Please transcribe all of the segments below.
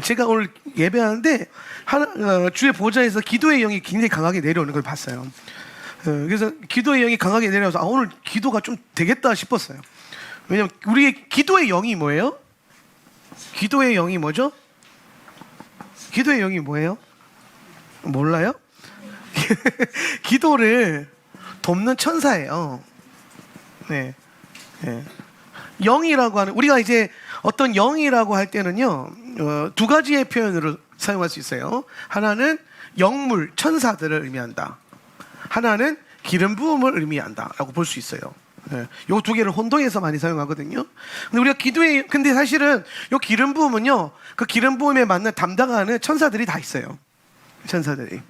제가 오늘 예배하는데 주의 보좌에서 기도의 영이 굉장히 강하게 내려오는 걸 봤어요. 그래서 기도의 영이 강하게 내려와서 오늘 기도가 좀 되겠다 싶었어요. 왜냐면 우리의 기도의 영이 뭐예요? 기도의 영이 뭐죠? 기도의 영이 뭐예요? 몰라요? 기도를 돕는 천사예요. 네. 네. 영이라고 하는, 우리가 이제 어떤 영이라고 할 때는요, 두 가지의 표현으로 사용할 수 있어요. 하나는 영물, 천사들을 의미한다. 하나는 기름 부음을 의미한다 라고 볼 수 있어요. 네. 요 두 개를 혼동해서 많이 사용하거든요. 근데 우리가 근데 사실은 요 기름 부음은요, 그 기름 부음에 맞는 담당하는 천사들이 다 있어요. 천사들이.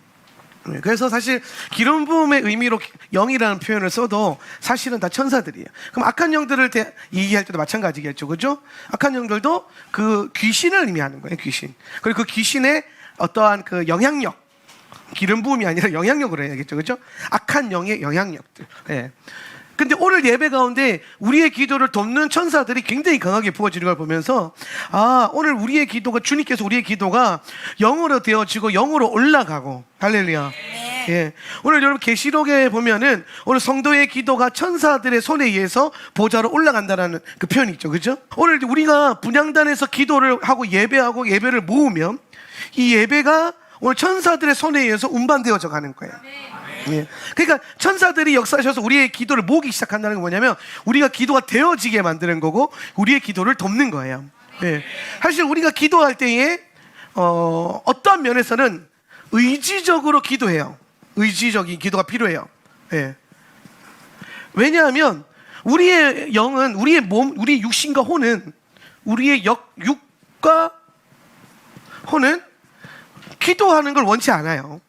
네. 그래서 사실 기름 부음의 의미로 영이라는 표현을 써도 사실은 다 천사들이에요. 그럼 악한 영들을 얘기할 때도 마찬가지겠죠, 그죠? 악한 영들도 그 귀신을 의미하는 거예요, 귀신. 그리고 그 귀신의 어떠한 그 영향력, 기름 부음이 아니라 영향력으로 해야겠죠, 그죠? 악한 영의 영향력들. 예. 근데 오늘 예배 가운데 우리의 기도를 돕는 천사들이 굉장히 강하게 부어지는 걸 보면서, 오늘 우리의 기도가, 주님께서 우리의 기도가 영으로 되어지고 영으로 올라가고, 할렐루야. 예. 오늘 여러분 계시록에 보면은 오늘 성도의 기도가 천사들의 손에 의해서 보좌로 올라간다는 그 표현이 있죠, 그죠? 오늘 우리가 분향단에서 기도를 하고 예배하고 예배를 모으면 이 예배가 오늘 천사들의 손에 의해서 운반되어져 가는 거예요. 예. 그러니까 천사들이 역사하셔서 우리의 기도를 모으기 시작한다는 건 뭐냐면 우리가 기도가 되어지게 만드는 거고 우리의 기도를 돕는 거예요. 예. 사실 우리가 기도할 때에 어떠한 면에서는 의지적으로 기도해요. 의지적인 기도가 필요해요. 예. 왜냐하면 우리의 영은, 우리의 몸, 우리의 육신과 혼은, 우리의 육과 혼은 기도하는 걸 원치 않아요.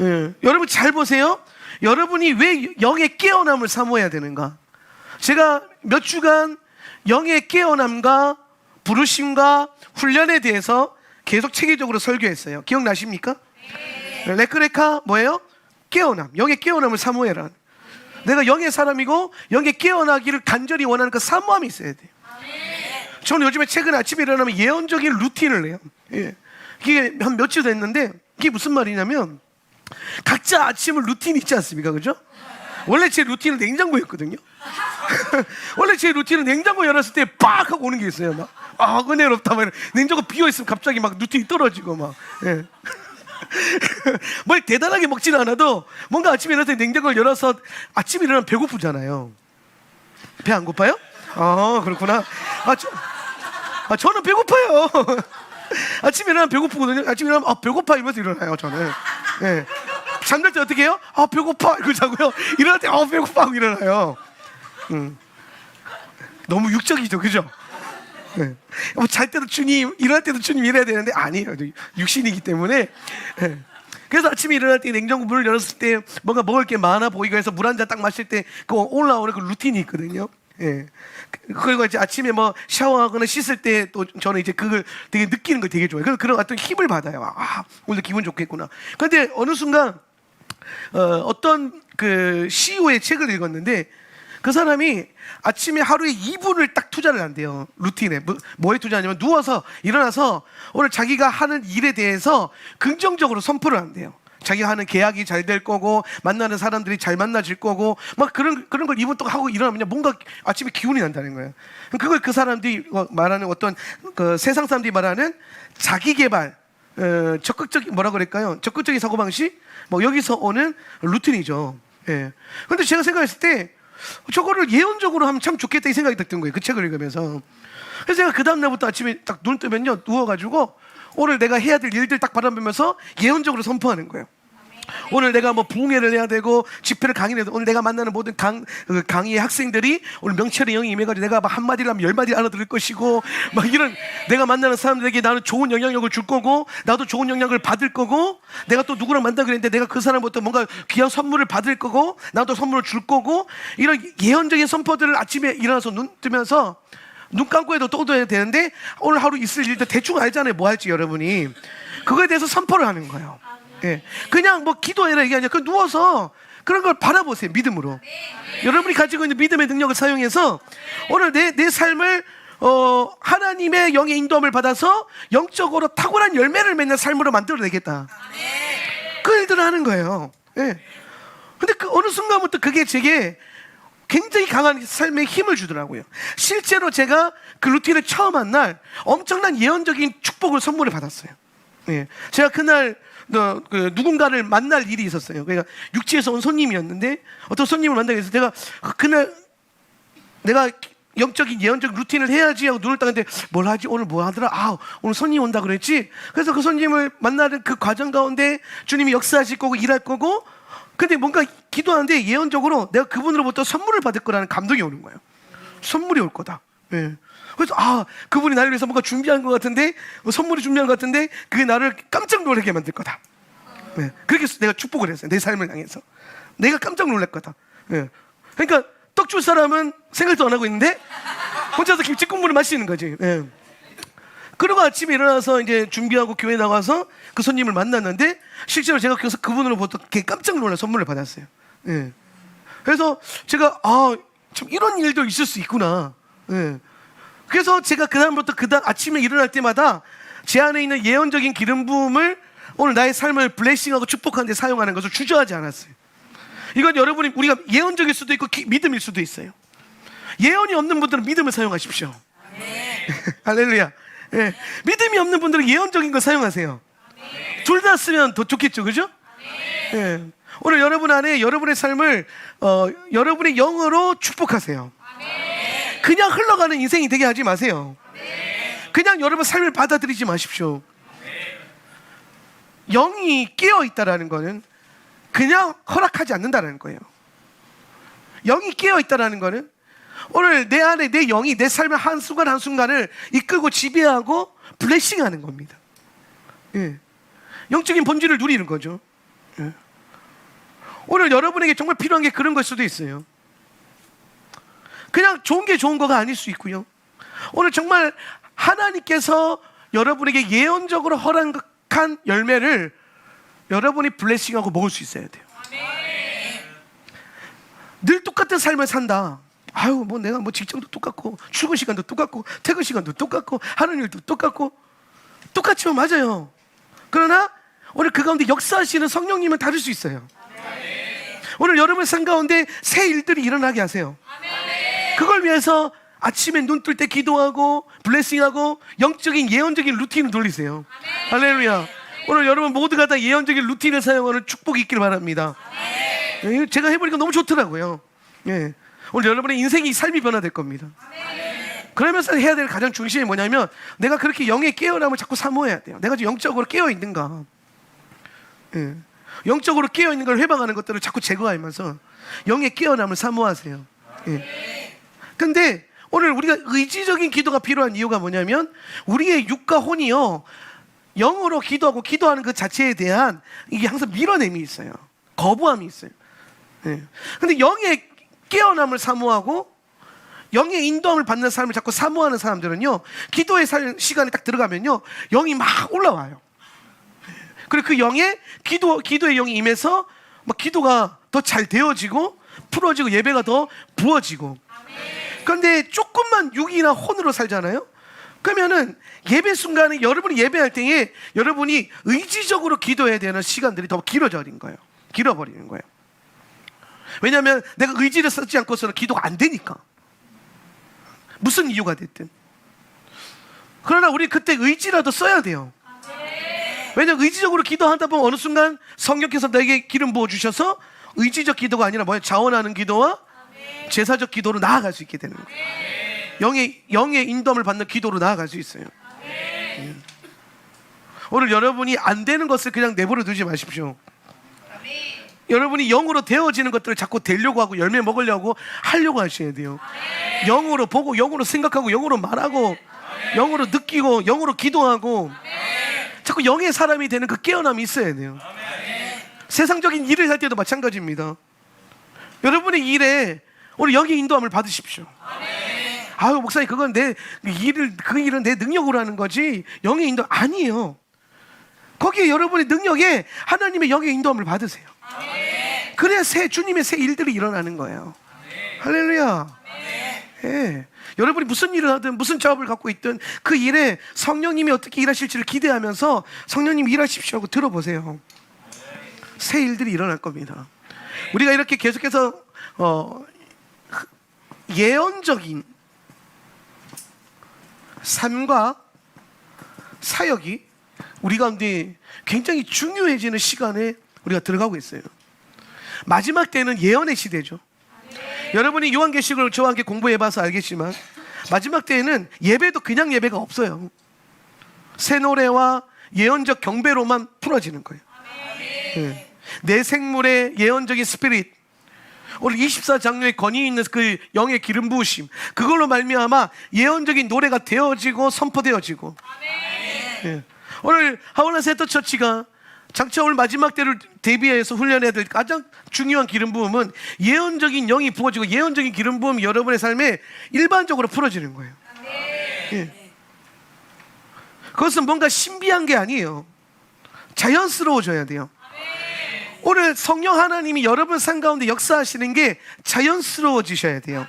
예. 여러분 잘 보세요. 여러분이 왜 영의 깨어남을 사모해야 되는가? 제가 몇 주간 영의 깨어남과 부르심과 훈련에 대해서 계속 체계적으로 설교했어요. 기억나십니까? 네. 레크레카 뭐예요? 깨어남, 영의 깨어남을 사모해라. 내가 영의 사람이고 영의 깨어나기를 간절히 원하는 그 사모함이 있어야 돼요. 저는 요즘에 최근 아침에 일어나면 예언적인 루틴을 해요. 예. 이게 한 며칠 됐는데 이게 무슨 말이냐면 각자 아침을 루틴이 있지 않습니까? 그죠? 원래 제 루틴은 냉장고였거든요. 원래 제 루틴은 냉장고 열었을 때 빡 하고 오는 게 있어요. 막 은혜롭다. 막 냉장고 비어있으면 갑자기 막 루틴이 떨어지고 막. 예. 뭘 대단하게 먹지는 않아도 뭔가 아침에 일어날 때 냉장고를 열어서 아침에 일어나면 배고프잖아요. 배 안 고파요? 그렇구나. 저는 배고파요. 아침에 일어나면 배고프거든요. 아침에 일어나면 배고파 이러면서 일어나요, 저는. 예. 잠들 때 어떻게 해요? 배고파 이러고 자고요. 일어날 때 배고파 하고 일어나요. 너무 육적이죠, 그죠? 예. 잘 때도 주님, 일어날 때도 주님 이래야 되는데 아니에요. 육신이기 때문에. 예. 그래서 아침에 일어날 때 냉장고 문을 열었을 때 뭔가 먹을 게 많아 보이고 해서 물 한 잔 딱 마실 때 그 올라오는 그 루틴이 있거든요. 예. 그리고 이제 아침에 뭐 샤워하거나 씻을 때 또 저는 이제 그걸 되게 느끼는 걸 되게 좋아해요. 그런 어떤 힘을 받아요. 오늘 기분 좋겠구나. 그런데 어느 순간 어떤 그 CEO의 책을 읽었는데 그 사람이 아침에 하루에 2분을 딱 투자를 한대요. 루틴에. 뭐에 투자하냐면 누워서 일어나서 오늘 자기가 하는 일에 대해서 긍정적으로 선포를 한대요. 자기가 하는 계약이 잘 될 거고 만나는 사람들이 잘 만나질 거고 막 그런 걸 2분 동안 하고 일어나면 뭔가 아침에 기운이 난다는 거예요. 그걸 그 사람들이 말하는 어떤 그 세상 사람들이 말하는 자기 개발, 적극적인 뭐라 그럴까요? 적극적인 사고방식, 뭐 여기서 오는 루틴이죠. 예. 근데 제가 생각했을 때 저거를 예언적으로 하면 참 좋겠다 이 생각이 들던 거예요. 그 책을 읽으면서. 그래서 제가 그 다음 날부터 아침에 딱 눈 뜨면요 누워가지고 오늘 내가 해야 될 일들 딱 바라보면서 예언적으로 선포하는 거예요. 오늘 내가 뭐 부흥회를 해야 되고 집회를 강의를 해야 되고 오늘 내가 만나는 모든 강의의 학생들이 오늘 명철의 영이 임해가지고 내가 막 한마디를 하면 10마디를 알아들을 것이고 막 이런 내가 만나는 사람들에게 나는 좋은 영향력을 줄 거고 나도 좋은 영향을 받을 거고 내가 또 누구랑 만나기로 했는데 내가 그 사람부터 뭔가 귀한 선물을 받을 거고 나도 선물을 줄 거고 이런 예언적인 선포들을 아침에 일어나서 눈 뜨면서 눈 감고 해도 또 해야 되는데 오늘 하루 있을 일도 대충 알잖아요. 뭐 할지 여러분이 그거에 대해서 선포를 하는 거예요. 예. 그냥 뭐 기도해라 이게 아니라 누워서 그런 걸 바라보세요. 믿음으로. 여러분이 가지고 있는 믿음의 능력을 사용해서 오늘 내 삶을 하나님의 영의 인도함을 받아서 영적으로 탁월한 열매를 맺는 삶으로 만들어내겠다. 그 일들을 하는 거예요. 예. 근데 그 어느 순간부터 그게 제게 굉장히 강한 삶에 힘을 주더라고요. 실제로 제가 그 루틴을 처음 한 날 엄청난 예언적인 축복을 선물을 받았어요. 예. 제가 그날 누군가를 만날 일이 있었어요. 그러니까 육지에서 온 손님이었는데 어떤 손님을 만나게 해서 제가 그날 내가 영적인 예언적 루틴을 해야지 하고 눈을 뜨는데 뭘 하지? 오늘 뭐 하더라? 오늘 손님 온다 그랬지? 그래서 그 손님을 만나는 그 과정 가운데 주님이 역사하실 거고 일할 거고, 근데 뭔가 기도하는데 예언적으로 내가 그분으로부터 선물을 받을 거라는 감동이 오는 거예요. 선물이 올 거다. 예. 그래서 그분이 나를 위해서 뭔가 준비한 것 같은데, 선물이 준비한 것 같은데 그게 나를 깜짝 놀라게 만들 거다. 예. 그렇게 내가 축복을 했어요. 내 삶을 향해서 내가 깜짝 놀랄 거다. 예. 그러니까 떡 줄 사람은 생각도 안 하고 있는데 혼자서 김치 국물을 마시는 거지. 예. 그리고 아침에 일어나서 이제 준비하고 교회 나가서 그 손님을 만났는데 실제로 제가 그래서 그분으로부터 깜짝 놀란 선물을 받았어요. 예. 그래서 제가 참 이런 일도 있을 수 있구나. 예. 그래서 제가 그다음부터 아침에 일어날 때마다 제 안에 있는 예언적인 기름 부음을 오늘 나의 삶을 블레싱하고 축복하는 데 사용하는 것을 주저하지 않았어요. 이건 여러분이 우리가 예언적일 수도 있고 믿음일 수도 있어요. 예언이 없는 분들은 믿음을 사용하십시오. 할렐루야. 예. 믿음이 없는 분들은 예언적인 걸 사용하세요. 둘 다 쓰면 더 좋겠죠, 그죠? 예. 오늘 여러분 안에 여러분의 삶을 여러분의 영으로 축복하세요. 그냥 흘러가는 인생이 되게 하지 마세요. 그냥 여러분 삶을 받아들이지 마십시오. 영이 깨어 있다라는 거는 그냥 허락하지 않는다라는 거예요. 영이 깨어 있다라는 거는 오늘 내 안에 내 영이 내 삶의 한순간 한순간을 이끌고 지배하고 블레싱하는 겁니다. 예. 영적인 본질을 누리는 거죠. 예. 오늘 여러분에게 정말 필요한 게 그런 걸 수도 있어요. 그냥 좋은 게 좋은 거가 아닐 수 있고요. 오늘 정말 하나님께서 여러분에게 예언적으로 허락한 열매를 여러분이 블레싱하고 먹을 수 있어야 돼요. 늘 똑같은 삶을 산다. 내가 직장도 똑같고 출근 시간도 똑같고 퇴근 시간도 똑같고 하는 일도 똑같고 똑같지만 맞아요. 그러나 오늘 그 가운데 역사하시는 성령님은 다를 수 있어요. 오늘 여러분 삶 가운데 새 일들이 일어나게 하세요. 그걸 위해서 아침에 눈 뜰 때 기도하고 블레싱하고 영적인 예언적인 루틴을 돌리세요. 할렐루야. 오늘 여러분 모두가 다 예언적인 루틴을 사용하는 축복이 있길 바랍니다. 제가 해보니까 너무 좋더라고요. 예. 오늘 여러분의 인생이 삶이 변화될 겁니다. 그러면서 해야 될 가장 중심이 뭐냐면 내가 그렇게 영의 깨어남을 자꾸 사모해야 돼요. 내가 지금 영적으로 깨어있는가. 예. 영적으로 깨어있는 걸 회방하는 것들을 자꾸 제거하면서 영의 깨어남을 사모하세요. 예. 근데 오늘 우리가 의지적인 기도가 필요한 이유가 뭐냐면 우리의 육과 혼이요 영으로 기도하고 기도하는 그 자체에 대한 이게 항상 밀어냄이 있어요. 거부함이 있어요. 예. 근데 영의 깨어남을 사모하고 영의 인도함을 받는 삶을 자꾸 사모하는 사람들은요 기도의 시간이 딱 들어가면요 영이 막 올라와요. 그리고 그 영의 기도의 영이 임해서 막 기도가 더 잘 되어지고 풀어지고 예배가 더 부어지고. 그런데 조금만 육이나 혼으로 살잖아요. 그러면은 예배 순간에 여러분이 예배할 때에 여러분이 의지적으로 기도해야 되는 시간들이 더 길어버리는 거예요. 왜냐하면 내가 의지를 쓰지 않고서는 기도가 안 되니까. 무슨 이유가 됐든. 그러나 우리 그때 의지라도 써야 돼요. 왜냐하면 의지적으로 기도하다 보면 어느 순간 성령께서 나에게 기름 부어주셔서 의지적 기도가 아니라 자원하는 기도와 제사적 기도로 나아갈 수 있게 되는 거예요. 영의 인도함을 받는 기도로 나아갈 수 있어요. 오늘 여러분이 안 되는 것을 그냥 내버려 두지 마십시오. 여러분이 영으로 되어지는 것들을 자꾸 되려고 하고 열매 먹으려고 하려고 하셔야 돼요. 영으로 보고 영으로 생각하고 영으로 말하고 영으로 느끼고 영으로 기도하고 자꾸 영의 사람이 되는 그 깨어남이 있어야 돼요. 세상적인 일을 할 때도 마찬가지입니다. 여러분의 일에 오늘 영의 인도함을 받으십시오. 목사님 그건 그 일은 내 능력으로 하는 거지 영의 인도 아니에요. 거기에 여러분의 능력에 하나님의 영의 인도함을 받으세요. 그래야 주님의 새 일들이 일어나는 거예요. 할렐루야. 예. 여러분이 무슨 일을 하든 무슨 작업을 갖고 있든 그 일에 성령님이 어떻게 일하실지를 기대하면서 성령님 일하십시오 하고 들어보세요. 새 일들이 일어날 겁니다. 우리가 이렇게 계속해서 예언적인 삶과 사역이 우리 가운데 굉장히 중요해지는 시간에 우리가 들어가고 있어요. 마지막 때는 예언의 시대죠. 여러분이 요한계시록을 저와 함께 공부해봐서 알겠지만 마지막 때에는 예배도 그냥 예배가 없어요. 새 노래와 예언적 경배로만 풀어지는 거예요. 네. 내 생물의 예언적인 스피릿, 오늘 24장로의 권위 있는 그 영의 기름 부으심, 그걸로 말미암아 예언적인 노래가 되어지고 선포되어지고. 네. 오늘 하원나 세터 처치가 장차 올 마지막 때를 대비해서 훈련해야 될 가장 중요한 기름 부음은 예언적인 영이 부어지고 예언적인 기름 부음이 여러분의 삶에 일반적으로 풀어지는 거예요. 예. 그것은 뭔가 신비한 게 아니에요. 자연스러워져야 돼요. 오늘 성령 하나님이 여러분 삶 가운데 역사하시는 게 자연스러워지셔야 돼요.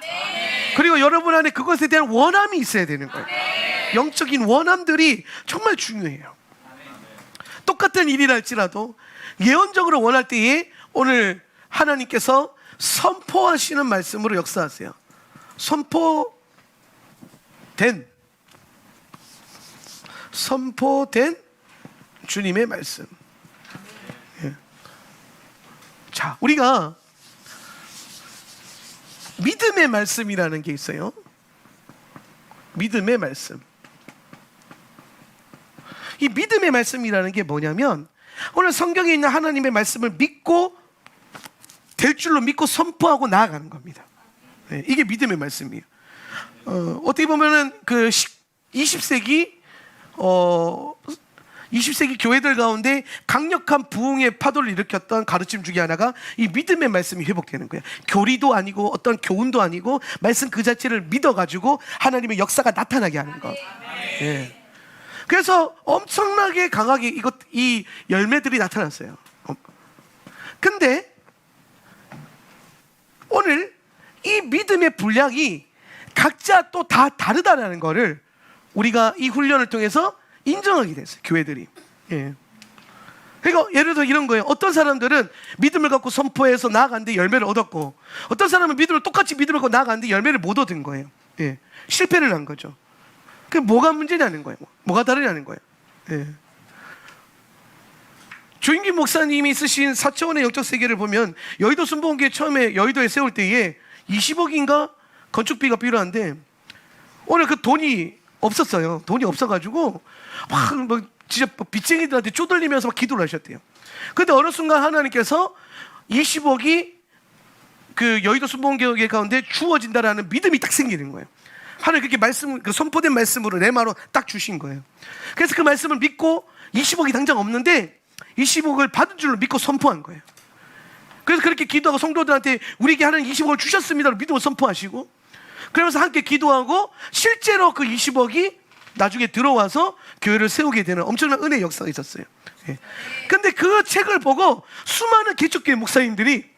그리고 여러분 안에 그것에 대한 원함이 있어야 되는 거예요. 영적인 원함들이 정말 중요해요. 똑같은 일이라 할지라도 예언적으로 원할 때에 오늘 하나님께서 선포하시는 말씀으로 역사하세요. 선포된 주님의 말씀. 예. 자, 우리가 믿음의 말씀이라는 게 있어요. 믿음의 말씀. 이 믿음의 말씀이라는 게 뭐냐면 오늘 성경에 있는 하나님의 말씀을 믿고 될 줄로 믿고 선포하고 나아가는 겁니다. 네, 이게 믿음의 말씀이에요. 어떻게 보면은 그 20세기 교회들 가운데 강력한 부흥의 파도를 일으켰던 가르침 중에 하나가 이 믿음의 말씀이 회복되는 거예요. 교리도 아니고 어떤 교훈도 아니고 말씀 그 자체를 믿어가지고 하나님의 역사가 나타나게 하는 것. 네. 그래서 엄청나게 강하게 이 열매들이 나타났어요. 근데 오늘 이 믿음의 분량이 각자 또 다 다르다는 거를 우리가 이 훈련을 통해서 인정하게 됐어요. 교회들이. 예. 그러니까 예를 들어 이런 거예요. 어떤 사람들은 믿음을 갖고 선포해서 나아갔는데 열매를 얻었고, 어떤 사람은 똑같이 믿음을 갖고 나아갔는데 열매를 못 얻은 거예요. 예. 실패를 한 거죠. 그게 뭐가 문제냐는 거예요. 뭐가 다르냐는 거예요. 예. 조인기 목사님이 쓰신 4차원의 영적 세계를 보면 여의도 순복음교회 처음에 여의도에 세울 때에 20억인가 건축비가 필요한데 오늘 그 돈이 없었어요. 돈이 없어가지고 막 진짜 빚쟁이들한테 쪼들리면서 막 기도를 하셨대요. 근데 어느 순간 하나님께서 20억이 그 여의도 순복음교회 가운데 주어진다라는 믿음이 딱 생기는 거예요. 하나님 그렇게 그 선포된 말씀으로 레마로 딱 주신 거예요. 그래서 그 말씀을 믿고 20억이 당장 없는데 20억을 받은 줄로 믿고 선포한 거예요. 그래서 그렇게 기도하고 성도들한테 우리에게 하나님 20억을 주셨습니다 믿음을 선포하시고, 그러면서 함께 기도하고 실제로 그 20억이 나중에 들어와서 교회를 세우게 되는 엄청난 은혜의 역사가 있었어요. 예. 근데 그 책을 보고 수많은 개척교회 목사님들이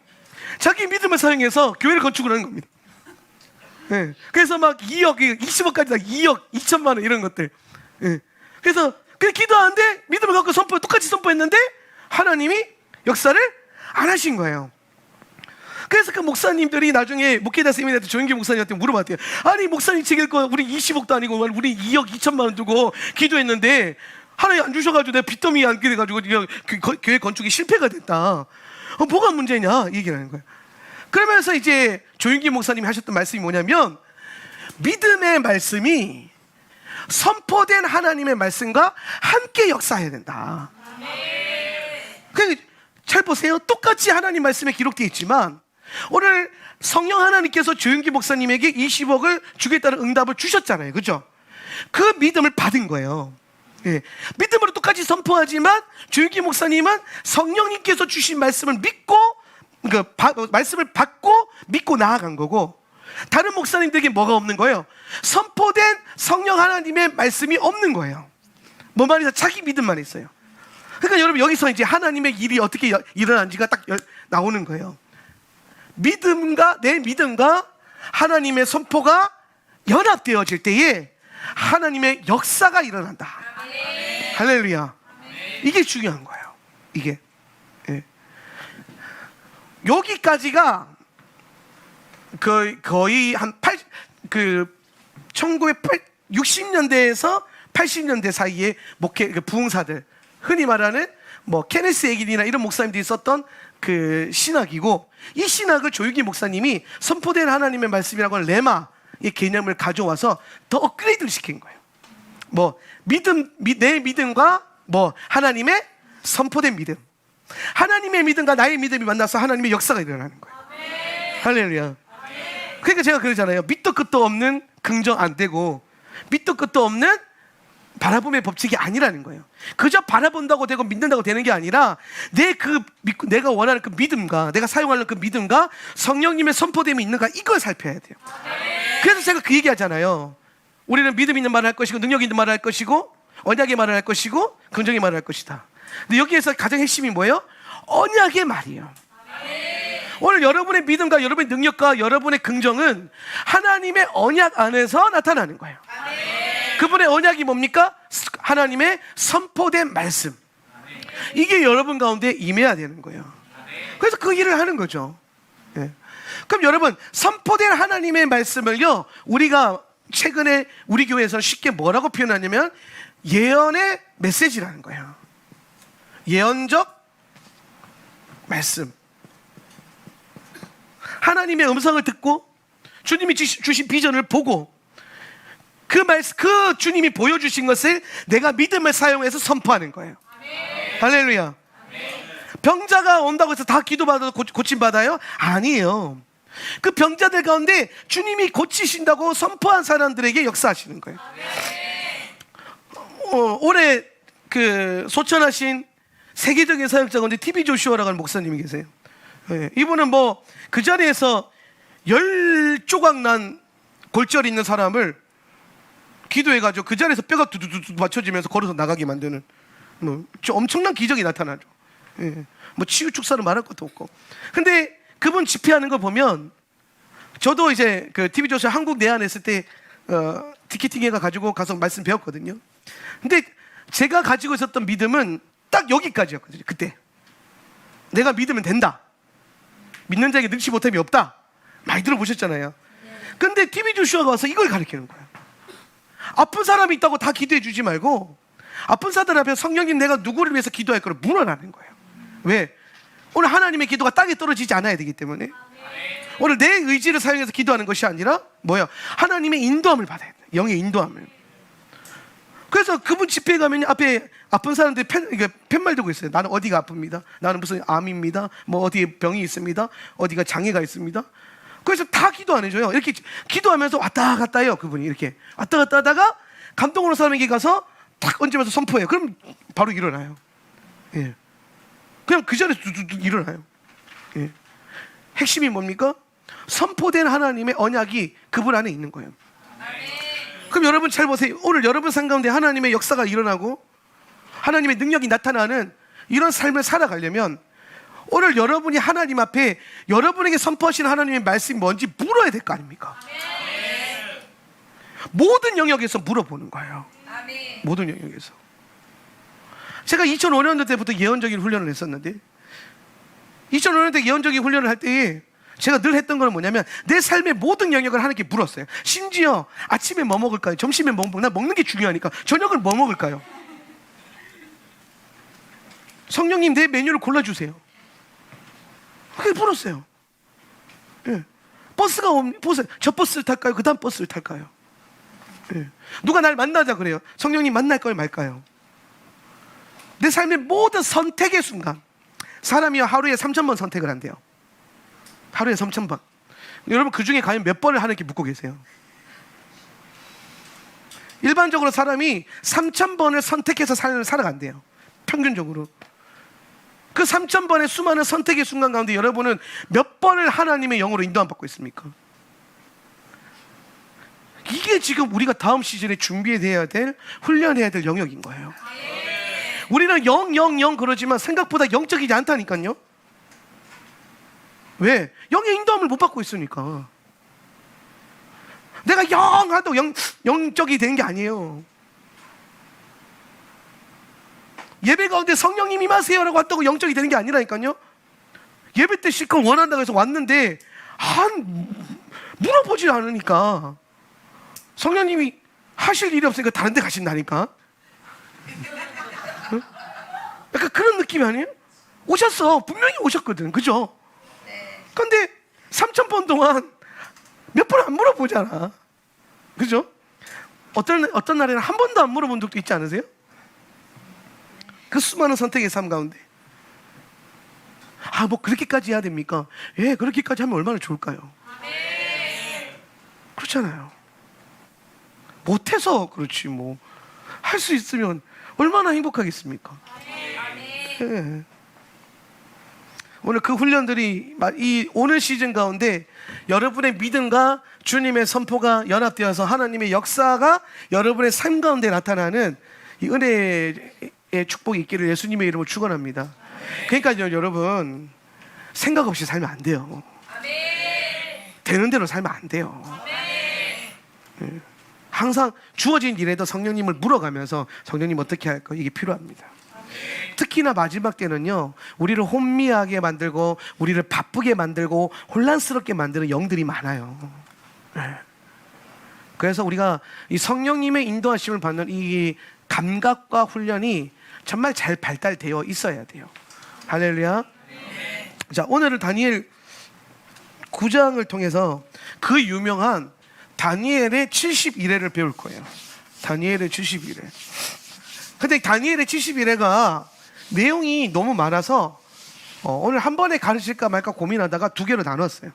자기 믿음을 사용해서 교회를 건축을 하는 겁니다. 예. 그래서 막 2억, 20억까지 다 2억 2천만 원 이런 것들. 예. 그래서 그 기도하는데 믿음을 갖고 똑같이 선포했는데 하나님이 역사를 안 하신 거예요. 그래서 그 목사님들이 나중에 목회자 세미나한테 조영기 목사님한테 물어봤대요. 아니 목사님 책 읽고 우리 20억도 아니고 우리 2억 2천만 원 두고 기도했는데 하나님 안 주셔가지고 내가 빚더미에 앉게 돼가지고 교회 건축이 실패가 됐다. 뭐가 문제냐 얘기를 하는 거예요. 그러면서 이제 조영기 목사님이 하셨던 말씀이 뭐냐면 믿음의 말씀이 선포된 하나님의 말씀과 함께 역사해야 된다. 잘 보세요. 똑같이 하나님 말씀에 기록되어 있지만 오늘 성령 하나님께서 조영기 목사님에게 20억을 주겠다는 응답을 주셨잖아요. 그죠? 그 믿음을 받은 거예요. 예. 믿음으로 똑같이 선포하지만 조영기 목사님은 성령님께서 주신 말씀을 믿고 말씀을 받고 믿고 나아간 거고, 다른 목사님들에게 뭐가 없는 거예요? 선포된 성령 하나님의 말씀이 없는 거예요. 뭐만 해서 자기 믿음만 있어요. 그러니까 여러분 여기서 이제 하나님의 일이 어떻게 일어난지가 딱 나오는 거예요. 내 믿음과 하나님의 선포가 연합되어질 때에 하나님의 역사가 일어난다. 할렐루야. 이게 중요한 거예요. 이게. 예. 여기까지가 거의 한 1960년대에서 80년대 사이에 목회 부흥사들, 흔히 말하는 뭐 케네스 에긴이나 이런 목사님들이 썼던 그 신학이고, 이 신학을 조유기 목사님이 선포된 하나님의 말씀이라고 하는 레마의 개념을 가져와서 더 업그레이드를 시킨 거예요. 뭐 내 믿음과 뭐 하나님의 선포된 믿음, 하나님의 믿음과 나의 믿음이 만나서 하나님의 역사가 일어나는 거예요. 할렐루야. 그러니까 제가 그러잖아요. 밑도 끝도 없는 긍정 안 되고, 밑도 끝도 없는 바라봄의 법칙이 아니라는 거예요. 그저 바라본다고 되고 믿는다고 되는 게 아니라, 내가 원하는 그 믿음과 내가 사용하는 그 믿음과 성령님의 선포됨이 있는가, 이걸 살펴야 돼요. 그래서 제가 그 얘기 하잖아요. 우리는 믿음 있는 말을 할 것이고, 능력 있는 말을 할 것이고, 언약의 말을 할 것이고, 긍정의 말을 할 것이다. 근데 여기에서 가장 핵심이 뭐예요? 언약의 말이에요. 오늘 여러분의 믿음과 여러분의 능력과 여러분의 긍정은 하나님의 언약 안에서 나타나는 거예요. 그분의 언약이 뭡니까? 하나님의 선포된 말씀. 이게 여러분 가운데 임해야 되는 거예요. 그래서 그 일을 하는 거죠. 예. 그럼 여러분, 선포된 하나님의 말씀을요, 우리가 최근에 우리 교회에서 쉽게 뭐라고 표현하냐면 예언의 메시지라는 거예요. 예언적 말씀. 하나님의 음성을 듣고 주님이 주신 비전을 보고 그 주님이 보여주신 것을 내가 믿음을 사용해서 선포하는 거예요. 할렐루야. 병자가 온다고 해서 다 기도받아서 고침받아요? 아니에요. 그 병자들 가운데 주님이 고치신다고 선포한 사람들에게 역사하시는 거예요. 올해 소천하신 세계적인 사역자 가운데 TV 조슈아라고 하는 목사님이 계세요. 네, 이분은 뭐 그 자리에서 10조각 난 골절이 있는 사람을 기도해가지고 그 자리에서 뼈가 두두두 맞춰지면서 걸어서 나가게 만드는 엄청난 기적이 나타나죠. 예, 뭐 치유 축사를 말할 것도 없고. 근데 그분 집회하는 거 보면, 저도 이제 그 TV 조슈아 한국 내한 했을 때 티켓팅해가 가지고 가서 말씀 배웠거든요. 근데 제가 가지고 있었던 믿음은 딱 여기까지였거든요. 그때 내가 믿으면 된다, 믿는 자에게 능치 못함이 없다, 많이 들어보셨잖아요. 근데 TV 조슈아가 와서 이걸 가르치는 거예요. 아픈 사람이 있다고 다 기도해 주지 말고, 아픈 사람 앞에 성령님 내가 누구를 위해서 기도할 거를 물어라는 거예요. 왜? 오늘 하나님의 기도가 땅에 떨어지지 않아야 되기 때문에. 오늘 내 의지를 사용해서 기도하는 것이 아니라 뭐예요? 하나님의 인도함을 받아야 돼요. 영의 인도함을. 그래서 그분 집회에 가면 앞에 아픈 사람들이 팻말 들고 있어요. 나는 어디가 아픕니다. 나는 무슨 암입니다. 뭐 어디에 병이 있습니다. 어디가 장애가 있습니다. 그래서 다 기도 안 해줘요. 이렇게 기도하면서 왔다 갔다 해요. 그분이 이렇게 왔다 갔다 하다가 감동으로 사람에게 가서 탁 얹으면서 선포해요. 그럼 바로 일어나요. 예. 그냥 그 자리에서 두두두 일어나요. 예. 핵심이 뭡니까? 선포된 하나님의 언약이 그분 안에 있는 거예요. 그럼 여러분 잘 보세요. 오늘 여러분 삶 가운데 하나님의 역사가 일어나고 하나님의 능력이 나타나는 이런 삶을 살아가려면, 오늘 여러분이 하나님 앞에 여러분에게 선포하신 하나님의 말씀이 뭔지 물어야 될 거 아닙니까? 모든 영역에서 물어보는 거예요. 모든 영역에서. 제가 2005년도 때부터 예언적인 훈련을 했었는데, 2005년 때 예언적인 훈련을 할 때에 제가 늘 했던 건 뭐냐면, 내 삶의 모든 영역을 하나님께 물었어요. 심지어 아침에 뭐 먹을까요? 점심에 뭐 먹을까요? 나 먹는 게 중요하니까 저녁을 뭐 먹을까요? 성령님 내 메뉴를 골라주세요. 그렇게 물었어요. 예. 버스가 저 버스를 탈까요? 그 다음 버스를 탈까요? 예. 누가 날 만나자 그래요. 성령님 만날까요? 말까요? 내 삶의 모든 선택의 순간, 사람이 하루에 3,000번 선택을 한대요. 하루에 3,000번. 여러분 그 중에 과연 몇 번을 하나님께 묻고 계세요? 일반적으로 사람이 3,000번을 선택해서 삶을 살아간대요. 평균적으로. 그 3,000번의 수많은 선택의 순간 가운데 여러분은 몇 번을 하나님의 영으로 인도함 받고 있습니까? 이게 지금 우리가 다음 시즌에 준비해야 될, 훈련해야 될 영역인 거예요. 우리는 0 그러지만 생각보다 영적이지 않다니까요. 왜? 영의 인도함을 못 받고 있으니까. 내가 영하도 영적이 되는 게 아니에요. 예배 가운데 성령님 임하세요라고 한다고 영적이 되는 게 아니라니까요. 예배 때 실컷 원한다고 해서 왔는데 물어보질 않으니까 성령님이 하실 일이 없으니까 다른 데 가신다니까. 응? 약간 그런 느낌이 아니에요? 오셨어. 분명히 오셨거든. 그죠? 근데 3,000번 동안 몇 번 안 물어보잖아. 그죠? 어떤 날에는 한 번도 안 물어본 적도 있지 않으세요? 그 수많은 선택의 삶 가운데. 뭐 그렇게까지 해야 됩니까? 예, 그렇게까지 하면 얼마나 좋을까요? 그렇잖아요. 못해서 그렇지 뭐. 할 수 있으면 얼마나 행복하겠습니까? 예. 오늘 그 훈련들이 이 오늘 시즌 가운데 여러분의 믿음과 주님의 선포가 연합되어서 하나님의 역사가 여러분의 삶 가운데 나타나는 이 은혜의 축복이 있기를 예수님의 이름으로 축원합니다. 그러니까요, 여러분 생각 없이 살면 안 돼요. 되는 대로 살면 안 돼요. 항상 주어진 일에도 성령님을 물어가면서 성령님 어떻게 할까 이게 필요합니다. 특히나 마지막 때는요, 우리를 혼미하게 만들고 우리를 바쁘게 만들고 혼란스럽게 만드는 영들이 많아요. 그래서 우리가 이 성령님의 인도하심을 받는 이 감각과 훈련이 정말 잘 발달되어 있어야 돼요. 할렐루야. 자, 오늘은 다니엘 9장을 통해서 그 유명한 다니엘의 71회를 배울 거예요. 다니엘의 71회. 근데 다니엘의 71회가 내용이 너무 많아서 오늘 한 번에 가르칠까 말까 고민하다가 두 개로 나눴어요.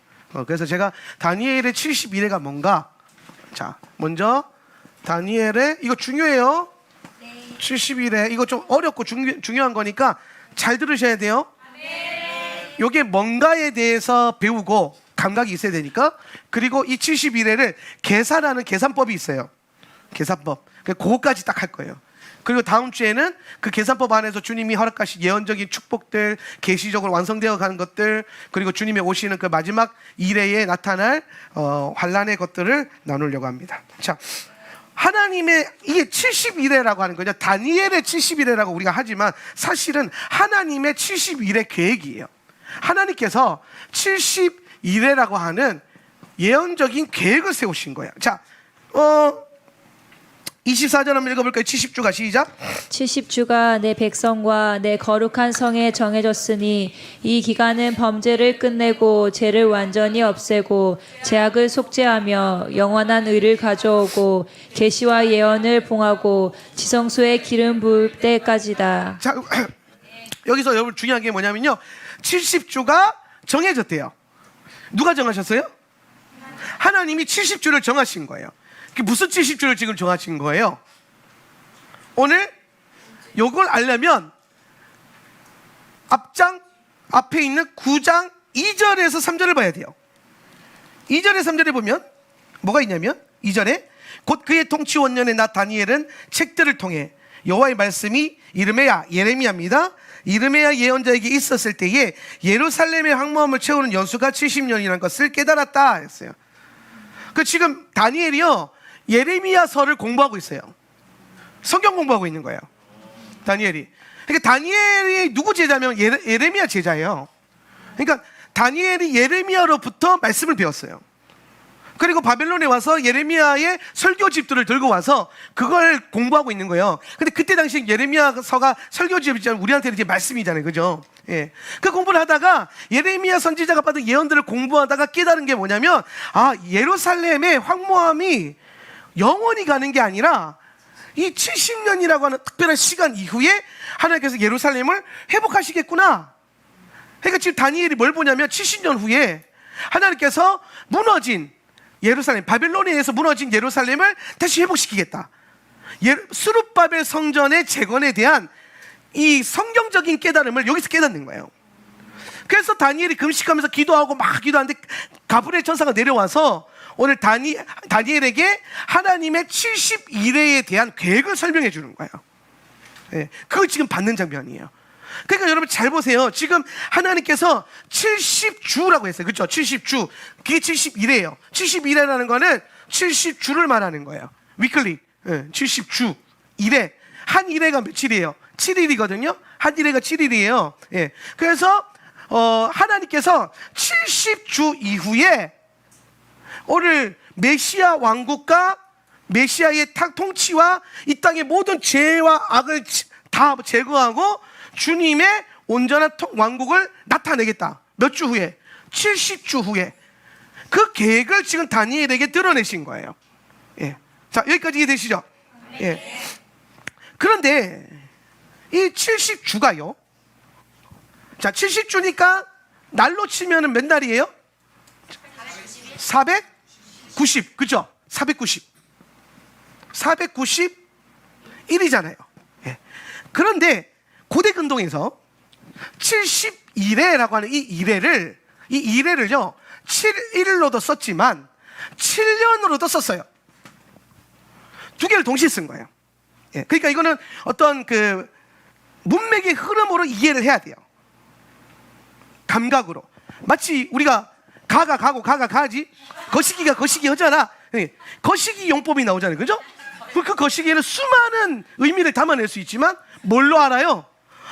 그래서 제가 다니엘의 71회가 뭔가, 자, 먼저 다니엘의, 이거 중요해요. 71회, 이거 좀 어렵고 중요한 거니까 잘 들으셔야 돼요. 이게 뭔가에 대해서 배우고 감각이 있어야 되니까. 그리고 이 71회를 계산하는 계산법이 있어요. 계산법. 그거까지 딱 할 거예요. 그리고 다음 주에는 그 계산법 안에서 주님이 허락하신 예언적인 축복들, 계시적으로 완성되어 가는 것들, 그리고 주님이 오시는 그 마지막 이래에 나타날 환란의 것들을 나누려고 합니다. 자, 하나님의 이게 71회라고 하는 거죠. 다니엘의 71회라고 우리가 하지만 사실은 하나님의 71회 계획이에요. 하나님께서 71회라고 하는 예언적인 계획을 세우신 거예요. 자, 24절 한번 읽어볼까요? 70주가 시작. 70주가 내 백성과 내 거룩한 성에 정해졌으니 이 기간은 범죄를 끝내고 죄를 완전히 없애고 죄악을 속죄하며 영원한 의를 가져오고 계시와 예언을 봉하고 지성소에 기름 부을 때까지다. 자, 여기서 여러분 중요한 게 뭐냐면요, 70주가 정해졌대요. 누가 정하셨어요? 하나님이 70주를 정하신 거예요. 무슨 70주를 지금 정하신 거예요? 오늘 요걸 알려면 앞에 있는 9장 2절에서 3절을 봐야 돼요. 2절에 3절에 보면 뭐가 있냐면 2절에 곧 그의 통치 원년에 나 다니엘은 책들을 통해 여호와의 말씀이 이르메야 예레미야입니다. 이르메야 예언자에게 있었을 때에 예루살렘의 황무함을 채우는 연수가 70년이라는 것을 깨달았다 했어요. 그 지금 다니엘이요, 예레미야서를 공부하고 있어요. 성경 공부하고 있는 거예요, 다니엘이. 그러니까 다니엘이 누구 제자면 예레미야 제자예요. 그러니까 다니엘이 예레미야로부터 말씀을 배웠어요. 그리고 바벨론에 와서 예레미야의 설교집들을 들고 와서 그걸 공부하고 있는 거예요. 근데 그때 당시 예레미야서가 설교집이잖아요. 우리한테는 이제 말씀이잖아요. 그죠? 예. 그 공부를 하다가 예레미야 선지자가 받은 예언들을 공부하다가 깨달은 게 뭐냐면, 예루살렘의 황무함이 영원히 가는 게 아니라 이 70년이라고 하는 특별한 시간 이후에 하나님께서 예루살렘을 회복하시겠구나. 그러니까 지금 다니엘이 뭘 보냐면 70년 후에 하나님께서 무너진 예루살렘, 바벨론에 의해서 무너진 예루살렘을 다시 회복시키겠다. 스룹바벨 성전의 재건에 대한 이 성경적인 깨달음을 여기서 깨닫는 거예요. 그래서 다니엘이 금식하면서 기도하고 막 기도하는데 가브리엘 천사가 내려와서 오늘 다니엘에게 하나님의 71회에 대한 계획을 설명해 주는 거예요. 네, 그걸 지금 받는 장면이에요. 그러니까 여러분 잘 보세요. 지금 하나님께서 70주라고 했어요. 그렇죠? 70주. 그게 71회예요. 71회라는 거는 70주를 말하는 거예요. 위클리. 70주. 일회. 한 일회가 며칠이에요? 7일이거든요. 한 일회가 7일이에요. 예. 그래서 하나님께서 70주 이후에 오늘 메시아 왕국과 메시아의 통치와 이 땅의 모든 죄와 악을 다 제거하고 주님의 온전한 왕국을 나타내겠다. 몇 주 후에? 70주 후에. 그 계획을 지금 다니엘에게 드러내신 거예요. 예. 자, 여기까지 이해되시죠? 예. 그런데 이 70주가요. 자, 70주니까 날로 치면은 몇 날이에요? 490. 그죠? 490. 491이잖아요. 예. 그런데 고대 근동에서 71회라고 하는 이 일회를요 7일로도 썼지만 7년으로도 썼어요. 두 개를 동시에 쓴 거예요. 예. 그러니까 이거는 어떤 그 문맥의 흐름으로 이해를 해야 돼요. 감각으로. 마치 우리가 가가 가고 가가 가지, 거시기가 거시기 하잖아. 예. 거시기 용법이 나오잖아요. 그죠? 그 거시기에는 수많은 의미를 담아낼 수 있지만 뭘로 알아요?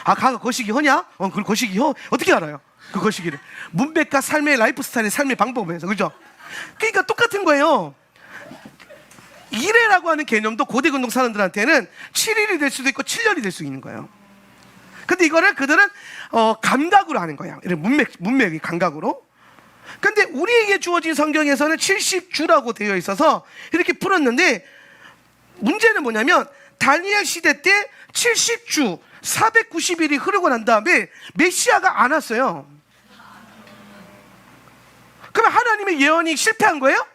아, 가가 거시기 하냐? 그 거시기 혀. 어떻게 알아요? 그 거시기를. 문맥과 삶의 라이프 스타일의 삶의 방법에서. 그죠? 그러니까 똑같은 거예요. 일회라고 하는 개념도 고대 근동 사람들한테는 7일이 될 수도 있고 7년이 될 수 있는 거예요. 근데 이거를 그들은 감각으로 하는 거야. 문맥이 감각으로. 근데 우리에게 주어진 성경에서는 70주라고 되어 있어서 이렇게 풀었는데, 문제는 뭐냐면 다니엘 시대 때 70주 490일이 흐르고 난 다음에 메시아가 안 왔어요. 그러면 하나님의 예언이 실패한 거예요?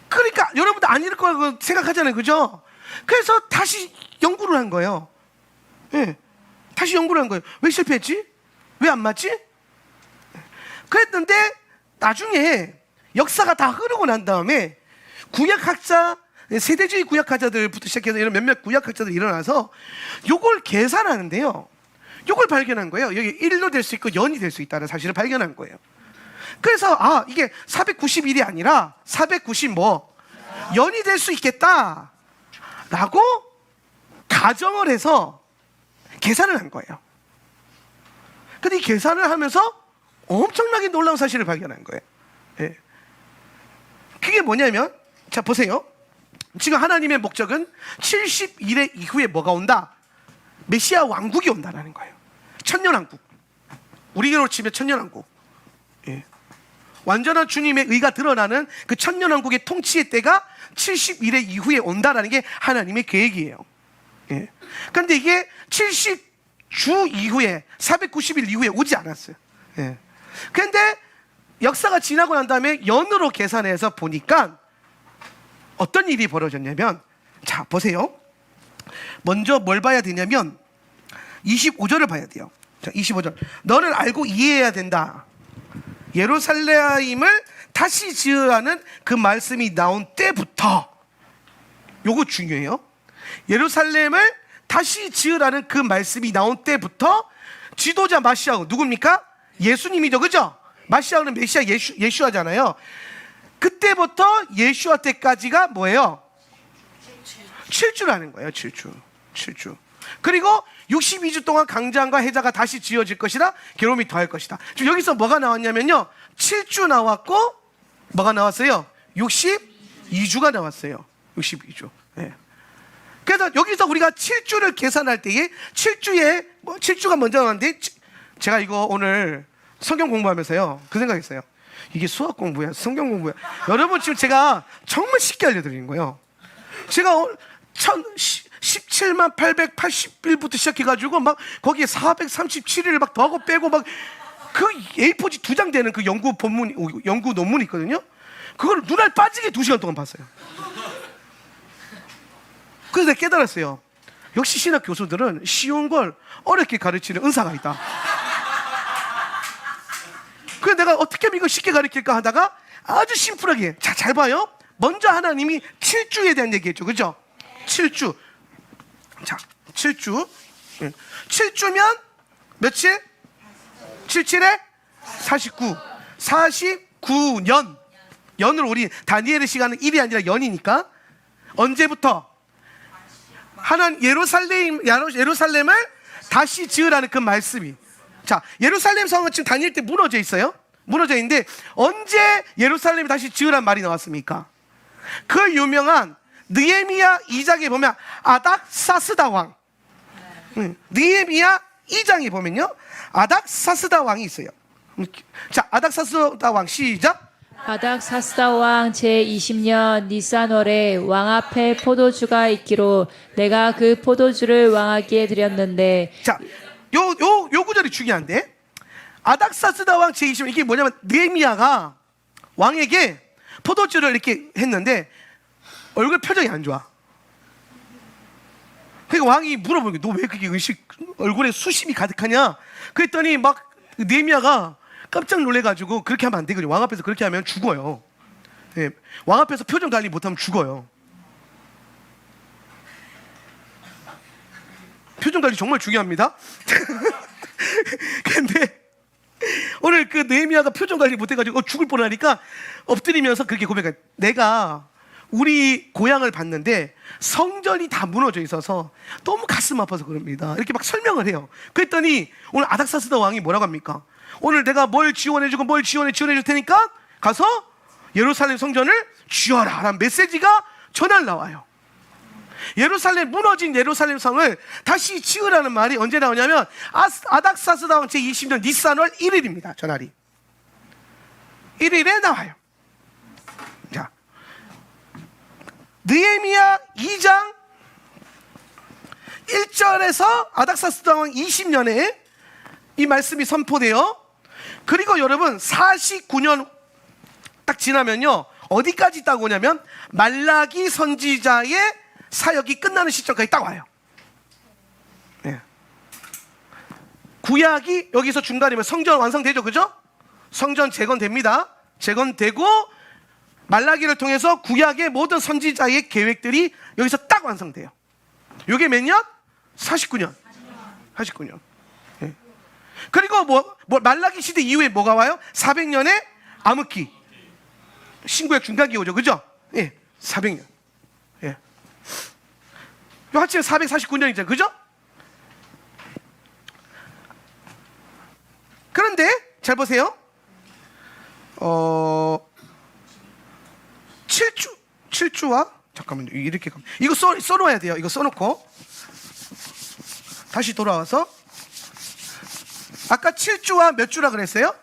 그러니까 여러분도 아닐 거라고 생각하잖아요. 그죠? 그래서 다시 연구를 한 거예요. 예. 다시 연구를 한 거예요. 왜 실패했지? 왜 안 맞지? 그랬는데 나중에 역사가 다 흐르고 난 다음에 구약학자, 세대주의 구약학자들부터 시작해서 이런 몇몇 구약학자들이 일어나서 요걸 계산하는데요, 요걸 발견한 거예요. 여기 1로 될 수 있고 0이 될 수 있다는 사실을 발견한 거예요. 그래서 이게 491이 아니라 490 0이 될 수 있겠다 라고 가정을 해서 계산을 한 거예요. 근데 이 계산을 하면서 엄청나게 놀라운 사실을 발견한 거예요. 예. 그게 뭐냐면, 자 보세요. 지금 하나님의 목적은 71회 이후에 뭐가 온다? 메시아 왕국이 온다라는 거예요. 천년왕국. 우리로 치면 천년왕국. 예. 완전한 주님의 의가 드러나는 그 천년왕국의 통치의 때가 71회 이후에 온다라는 게 하나님의 계획이에요. 예. 그런데 이게 70주 이후에 490일 이후에 오지 않았어요. 예. 그런데 역사가 지나고 난 다음에 연으로 계산해서 보니까 어떤 일이 벌어졌냐면, 자 보세요. 먼저 뭘 봐야 되냐면 25절을 봐야 돼요. 자 25절. 너는 알고 이해해야 된다. 예루살렘을 다시 지으라는 그 말씀이 나온 때부터, 요거 중요해요. 예루살렘을 다시 지으라는 그 말씀이 나온 때부터 지도자 마시아가 누굽니까? 예수님이죠. 그죠? 마시아는 메시아 예슈아잖아요. 그때부터 예슈아 때까지가 뭐예요? 7주라는 거예요. 7주. 그리고 62주 동안 강장과 해자가 다시 지어질 것이다. 괴로움이 더할 것이다. 지금 여기서 뭐가 나왔냐면요, 7주 나왔고 뭐가 나왔어요? 62주가 나왔어요. 62주. 네. 그래서 여기서 우리가 7주를 계산할 때에 7주가 먼저 나왔는데, 제가 이거 오늘 성경 공부하면서요 그 생각했어요. 이게 수학 공부야, 성경 공부야? 여러분, 지금 제가 정말 쉽게 알려드리는 거예요. 제가 17만 880일부터 시작해가지고 막 거기에 437일을 막 더하고 빼고 막 그 A4지 2장 되는 그 연구 논문이 있거든요. 그걸 눈알 빠지게 2시간 동안 봤어요. 그래서 내가 깨달았어요. 역시 신학 교수들은 쉬운 걸 어렵게 가르치는 은사가 있다. 그래서 내가 어떻게 하면 이거 쉽게 가르칠까 하다가 아주 심플하게, 자, 잘 봐요. 먼저 하나님이 7주에 대한 얘기했죠. 그죠? 7주. 자, 7주. 7주면 며칠? 7에 49. 49년. 연으로 우리 다니엘의 시간은 일이 아니라 연이니까 언제부터 하나님 예루살렘을 다시 지으라는 그 말씀이. 자, 예루살렘 성은 지금 다니엘 때 무너져 있어요. 무너져 있는데 언제 예루살렘이 다시 지으란 말이 나왔습니까? 그 유명한 느헤미야 2장에 보면 아닥사스다 왕. 느헤미야 2장에 보면요, 아닥사스다 왕이 있어요. 자, 아닥사스다 왕 시작. 아닥사스다 왕 제20년 니산월에 왕 앞에 포도주가 있기로 내가 그 포도주를 왕에게 드렸는데. 자, 요 구절이 중요한데, 아닥사스다 왕 제20년, 이게 뭐냐면 느헤미야가 왕에게 포도주를 이렇게 했는데 얼굴 표정이 안 좋아. 그러니까 왕이 물어보는 거야. 너 왜 그렇게 얼굴에 수심이 가득하냐? 그랬더니 막 느헤미야가 깜짝 놀래가지고 그렇게 하면 안 되거든요. 왕 앞에서 그렇게 하면 죽어요. 예, 왕 앞에서 표정 관리 못하면 죽어요. 표정 관리 정말 중요합니다. 근데 오늘 그 느헤미야가 표정 관리 못해가지고 죽을 뻔하니까 엎드리면서 그렇게 고백해요. 내가 우리 고향을 봤는데 성전이 다 무너져 있어서 너무 가슴 아파서 그럽니다. 이렇게 막 설명을 해요. 그랬더니 오늘 아닥사스다 왕이 뭐라고 합니까? 오늘 내가 뭘 지원해주고 뭘 지원해줄 테니까 가서 예루살렘 성전을 지어라 라는 메시지가 전날 나와요. 무너진 예루살렘 성을 다시 지으라는 말이 언제 나오냐면 아닥사스다 왕 제20년 니산월 1일입니다. 전날이 1일에 나와요. 자, 느헤미야 2장 1절에서 아닥사스다 왕 20년에 이 말씀이 선포돼요. 그리고 여러분 49년 딱 지나면요, 어디까지 딱 오냐면 말라기 선지자의 사역이 끝나는 시점까지 딱 와요. 네. 구약이 여기서 중단이면 성전 완성되죠, 그죠? 성전 재건됩니다. 재건되고 말라기를 통해서 구약의 모든 선지자의 계획들이 여기서 딱 완성돼요. 이게 몇 년? 49년. 49년. 네. 그리고 말라기 시대 이후에 뭐가 와요? 400년에 암흑기, 신구약 중간기 오죠, 그죠? 예, 400년. 예. 요 합치면 449년이죠, 그죠? 그런데 잘 보세요. 7주와 잠깐만요. 이렇게 이거 써놓아야 돼요. 이거 써놓고 다시 돌아와서 아까 7주와 몇 주라 그랬어요?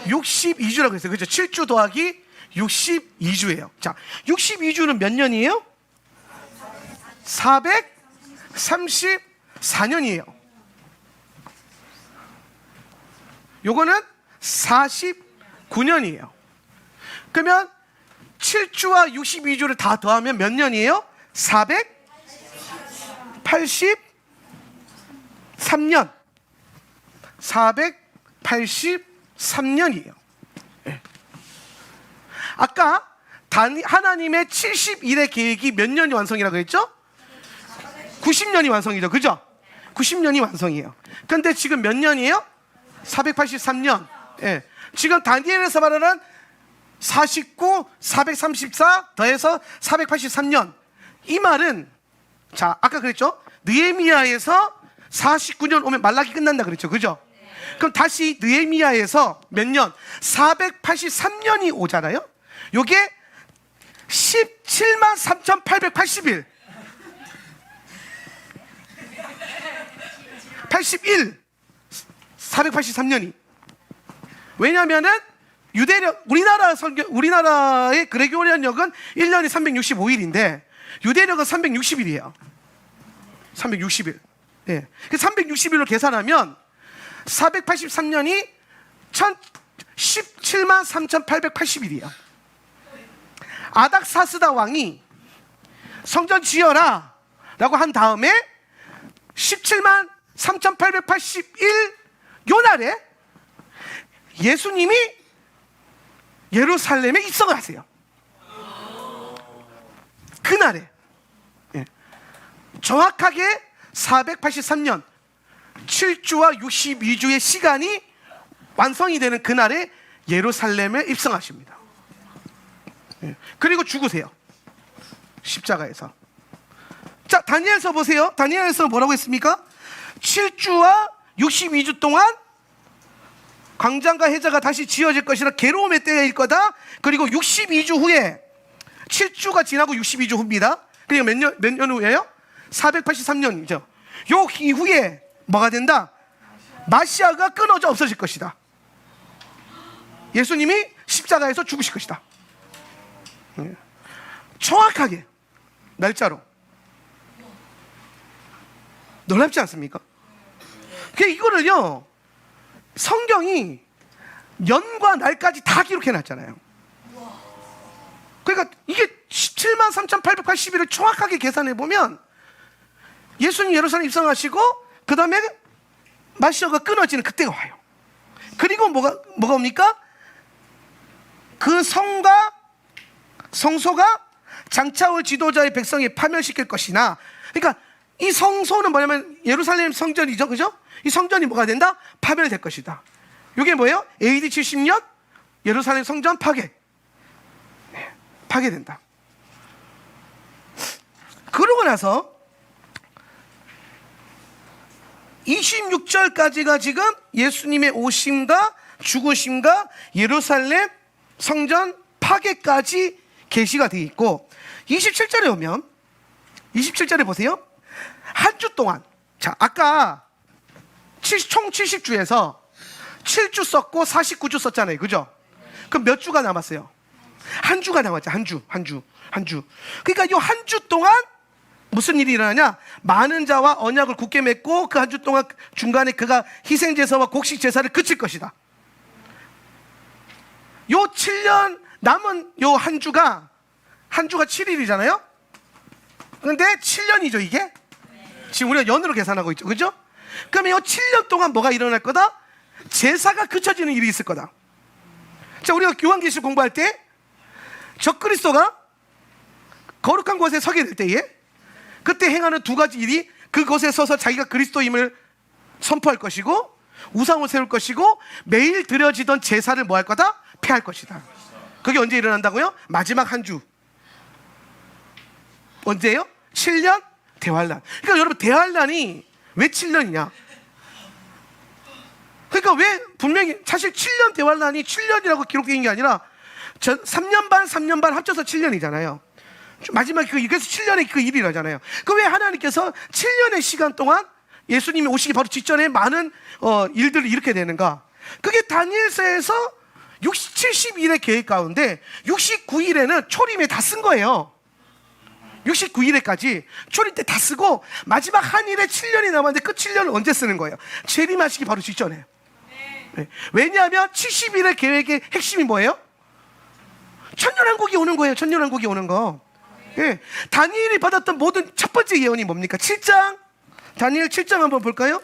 62주라 그랬어요. 그죠? 7주 더하기 62주예요. 자, 62주는 몇 년이에요? 434년이에요. 요거는 49년이에요. 그러면 7주와 62주를 다 더하면 몇 년이에요? 483년. 483년이에요. 네. 아까 하나님의 70일의 계획이 몇 년이 완성이라고 했죠? 90년이 완성이죠, 그죠? 90년이 완성이에요. 근데 지금 몇 년이에요? 483년. 예. 지금 다니엘에서 말하는 49, 434 더해서 483년. 이 말은, 자, 아까 그랬죠? 느헤미야에서 49년 오면 말라기 끝난다 그랬죠, 그죠? 그럼 다시 느헤미야에서 몇 년? 483년이 오잖아요? 요게 17만 3,880일. 81. 483년이. 왜냐면은 유대력, 우리나라의 그레고리안력은 1년이 365일인데 유대력은 360일이에요. 360일. 예. 그 360일로 계산하면 483년이 17만 3,880일이에요. 아닥사스다 왕이 성전 지어라 라고 한 다음에 17만 3,881 요 날에 예수님이 예루살렘에 입성을 하세요. 그날에. 예. 정확하게 483년 7주와 62주의 시간이 완성이 되는 그날에 예루살렘에 입성하십니다. 그리고 죽으세요. 십자가에서. 자, 다니엘서 보세요. 다니엘서 뭐라고 했습니까? 7주와 62주 동안 광장과 해자가 다시 지어질 것이라 괴로움의 때일 거다. 그리고 62주 후에 7주가 지나고 62주 후입니다. 그리고 몇 년 후예요? 483년이죠. 요 이후에 뭐가 된다? 마시아가 끊어져 없어질 것이다. 예수님이 십자가에서 죽으실 것이다. 정확하게 날짜로. 놀랍지 않습니까? 이거를요, 성경이 년과 날까지 다 기록해 놨잖아요. 그러니까 이게 73,880일을 정확하게 계산해 보면 예수님 예루살렘 입성하시고 그 다음에 마시아가 끊어지는 그때가 와요. 그리고 뭐가 옵니까? 그 성과 성소가 장차올 지도자의 백성에 파멸시킬 것이나, 그러니까 이 성소는 뭐냐면 예루살렘 성전이죠, 그죠? 이 성전이 뭐가 된다? 파멸될 것이다. 이게 뭐예요? AD 70년 예루살렘 성전 파괴. 파괴된다. 그러고 나서 26절까지가 지금 예수님의 오심과 죽으심과 예루살렘 성전 파괴까지 계시가 되어 있고, 27절에 오면 27절에 보세요. 한 주 동안, 자, 아까 총 70주에서 7주 썼고 49주 썼잖아요, 그죠? 그럼 몇 주가 남았어요? 한 주가 남았죠. 한 주. 그러니까 이 한 주 동안 무슨 일이 일어나냐? 많은 자와 언약을 굳게 맺고 그 한 주 동안 중간에 그가 희생제사와 곡식제사를 그칠 것이다. 요 7년 남은 요 한 주가 7일이잖아요? 그런데 7년이죠, 이게? 지금 우리가 연으로 계산하고 있죠, 그죠? 그러면 요 7년 동안 뭐가 일어날 거다? 제사가 그쳐지는 일이 있을 거다. 자, 우리가 요한계시록 공부할 때 적그리스도가 거룩한 곳에 서게 될 때에 그때 행하는 두 가지 일이, 그곳에 서서 자기가 그리스도임을 선포할 것이고 우상을 세울 것이고 매일 드려지던 제사를 뭐 할 거다? 폐할 것이다. 그게 언제 일어난다고요? 마지막 한 주. 언제예요? 7년 대환란. 그러니까 여러분, 대환란이 왜 7년이냐? 그러니까 왜 분명히 사실 7년 대환란이 7년이라고 기록된 게 아니라 3년 반 합쳐서 7년이잖아요. 마지막에 그래서 7년의 그 일이라잖아요. 그 왜 하나님께서 7년의 시간 동안 예수님이 오시기 바로 직전에 많은 일들을 일으켜야 되는가? 그게 다니엘서에서 70일의 계획 가운데 69일에는 초림에 다 쓴 거예요. 69일에까지 초림 때 다 쓰고 마지막 한 일에 7년이 남았는데 그 7년을 언제 쓰는 거예요? 재림하시기 바로 직전에. 네. 왜냐하면 70일의 계획의 핵심이 뭐예요? 천년왕국이 오는 거예요. 천년왕국이 오는 거. 예. 다니엘이 받았던 모든 첫 번째 예언이 뭡니까? 7장. 다니엘 7장 한번 볼까요?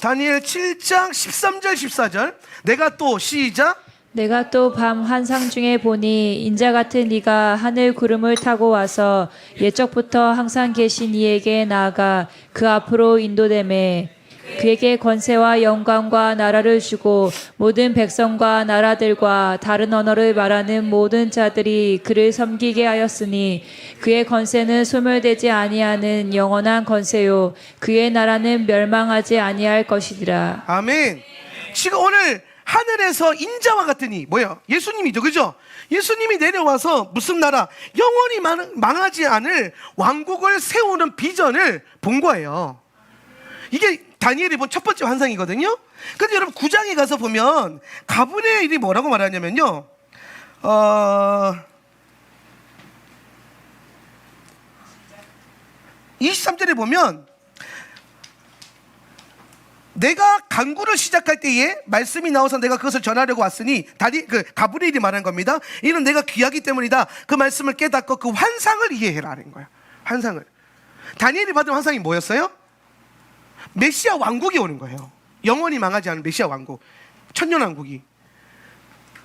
다니엘 7장 13절 14절. 내가 또 시작. 내가 또 밤 환상 중에 보니 인자 같은 이가 하늘 구름을 타고 와서 옛적부터 항상 계신 이에게 나아가 그 앞으로 인도되매 그에게 권세와 영광과 나라를 주고 모든 백성과 나라들과 다른 언어를 말하는 모든 자들이 그를 섬기게 하였으니 그의 권세는 소멸되지 아니하는 영원한 권세요 그의 나라는 멸망하지 아니할 것이니라. 아멘. 지금 오늘 하늘에서 인자와 같으니 뭐예요? 예수님이죠, 그죠? 예수님이 내려와서 무슨 나라? 영원히 망하지 않을 왕국을 세우는 비전을 본 거예요. 이게 다니엘이 본 첫 번째 환상이거든요. 근데 여러분 9장에 가서 보면 가브리엘이 일이 뭐라고 말하냐면요, 23절에 보면 내가 간구를 시작할 때에 말씀이 나와서 내가 그것을 전하려고 왔으니 가브리엘이 말한 겁니다. 이는 내가 귀하기 때문이다. 그 말씀을 깨닫고 그 환상을 이해해라 하는 거야. 환상을. 다니엘이 받은 환상이 뭐였어요? 메시아 왕국이 오는 거예요. 영원히 망하지 않은 메시아 왕국, 천년 왕국이.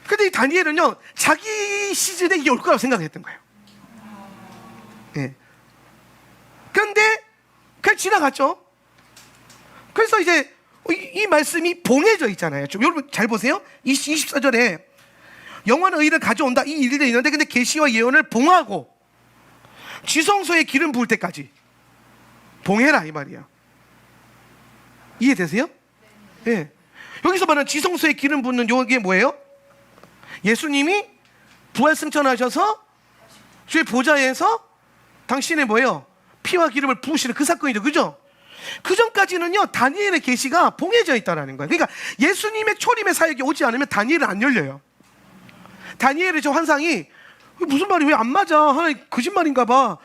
근데 이 다니엘은요, 자기 시즌에 이게 올 거라고 생각했던 거예요. 예. 그런데 그냥 지나갔죠. 그래서 이제 이 말씀이 봉해져 있잖아요. 좀 여러분 잘 보세요. 24절에 영원한 의를 가져온다, 이 일들이 있는데, 근데 계시와 예언을 봉하고 지성소에 기름 부을 때까지 봉해라 이 말이야. 이해되세요? 예. 여기서 말하는 지성소에 기름 붓는 요게 뭐예요? 예수님이 부활 승천하셔서 주의 보좌에서 당신의 뭐예요? 피와 기름을 부으시는 그 사건이죠. 그죠? 그 전까지는요, 다니엘의 계시가 봉해져 있다라는 거예요. 그러니까 예수님의 초림의 사역이 오지 않으면 다니엘은 안 열려요. 다니엘의 저 환상이 무슨 말이 왜 안 맞아? 하나님 거짓말인가 봐.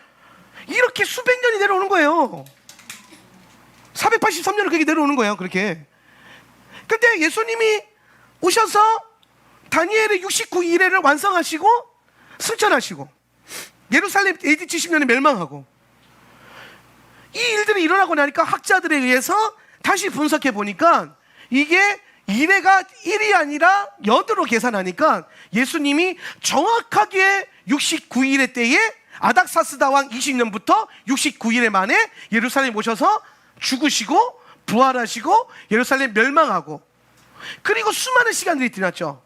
이렇게 수백 년이 내려오는 거예요. 483년을 그렇게 내려오는 거예요. 그렇게. 근데 예수님이 오셔서 다니엘의 69일회를 완성하시고 승천하시고 예루살렘 AD 70년에 멸망하고 이 일들이 일어나고 나니까 학자들에 의해서 다시 분석해 보니까 이게 일회가 1이 아니라 여드로 계산하니까 예수님이 정확하게 69일의 때에 아닥사스다 왕 20년부터 69일에 만에 예루살렘 오셔서 죽으시고 부활하시고 예루살렘 멸망하고 그리고 수많은 시간들이 지났죠.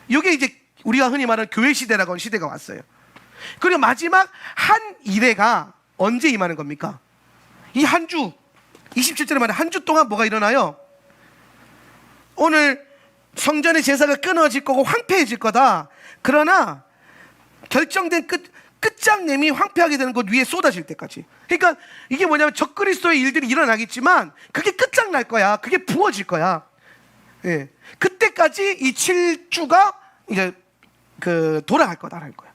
이게 이제 우리가 흔히 말하는 교회 시대라고 하는 시대가 왔어요. 그리고 마지막 한 일회가 언제 임하는 겁니까? 이 한 주, 27절에 말하는 한 주 동안 뭐가 일어나요? 오늘 성전의 제사가 끊어질 거고 황폐해질 거다. 그러나 결정된 끝장냄이 황폐하게 되는 곳 위에 쏟아질 때까지. 그러니까 이게 뭐냐면 적그리스도의 일들이 일어나겠지만 그게 끝장날 거야. 그게 부어질 거야. 예. 그때까지 이 7주가 이제 돌아갈 거다라는 거야.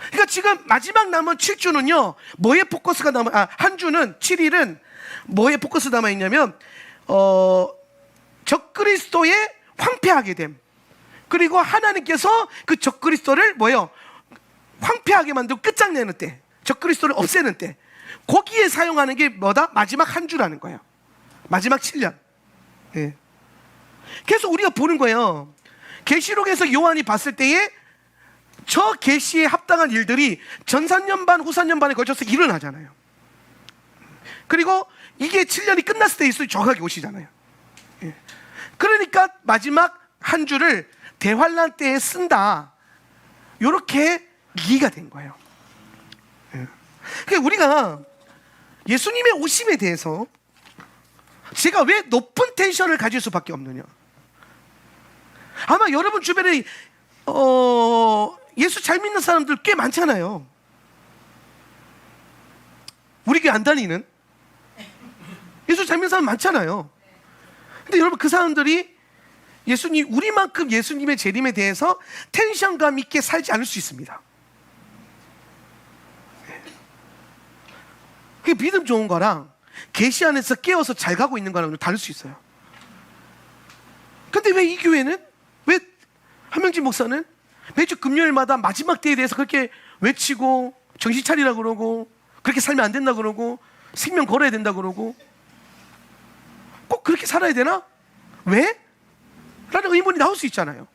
그러니까 지금 마지막 남은 7주는요, 뭐에 포커스가 한 주는 7일은 뭐에 포커스 남아 있냐면 적그리스도의 황폐하게 됨. 그리고 하나님께서 그 적그리스도를 뭐예요? 황폐하게 만들고 끝장내는 때, 적그리스도를 없애는 때, 거기에 사용하는 게 뭐다? 마지막 한 주라는 거예요. 마지막 7년. 예. 그래서 우리가 보는 거예요. 계시록에서 요한이 봤을 때에 저 계시에 합당한 일들이 전산년 반, 후산년 반에 걸쳐서 일어나잖아요. 그리고 이게 7년이 끝났을 때 예수님이 정확하게 오시잖아요. 예. 그러니까 마지막 한 주를 대환란 때에 쓴다. 이렇게 이해가 된 거예요. 예. 그러니까 우리가 예수님의 오심에 대해서 제가 왜 높은 텐션을 가질 수밖에 없느냐. 아마 여러분 주변에 예수 잘 믿는 사람들 꽤 많잖아요. 우리 교회 안 다니는 예수 잘 믿는 사람 많잖아요. 근데 여러분 그 사람들이 우리만큼 예수님의 재림에 대해서 텐션감 있게 살지 않을 수 있습니다. 그게 믿음 좋은 거랑 계시 안에서 깨어서 잘 가고 있는 거랑 다를 수 있어요. 근데 왜 이 교회는, 왜 한명진 목사는 매주 금요일마다 마지막 때에 대해서 그렇게 외치고 정신 차리라 그러고 그렇게 살면 안 된다 그러고 생명 걸어야 된다 그러고 꼭 그렇게 살아야 되나? 왜? 라는 의문이 나올 수 있잖아요.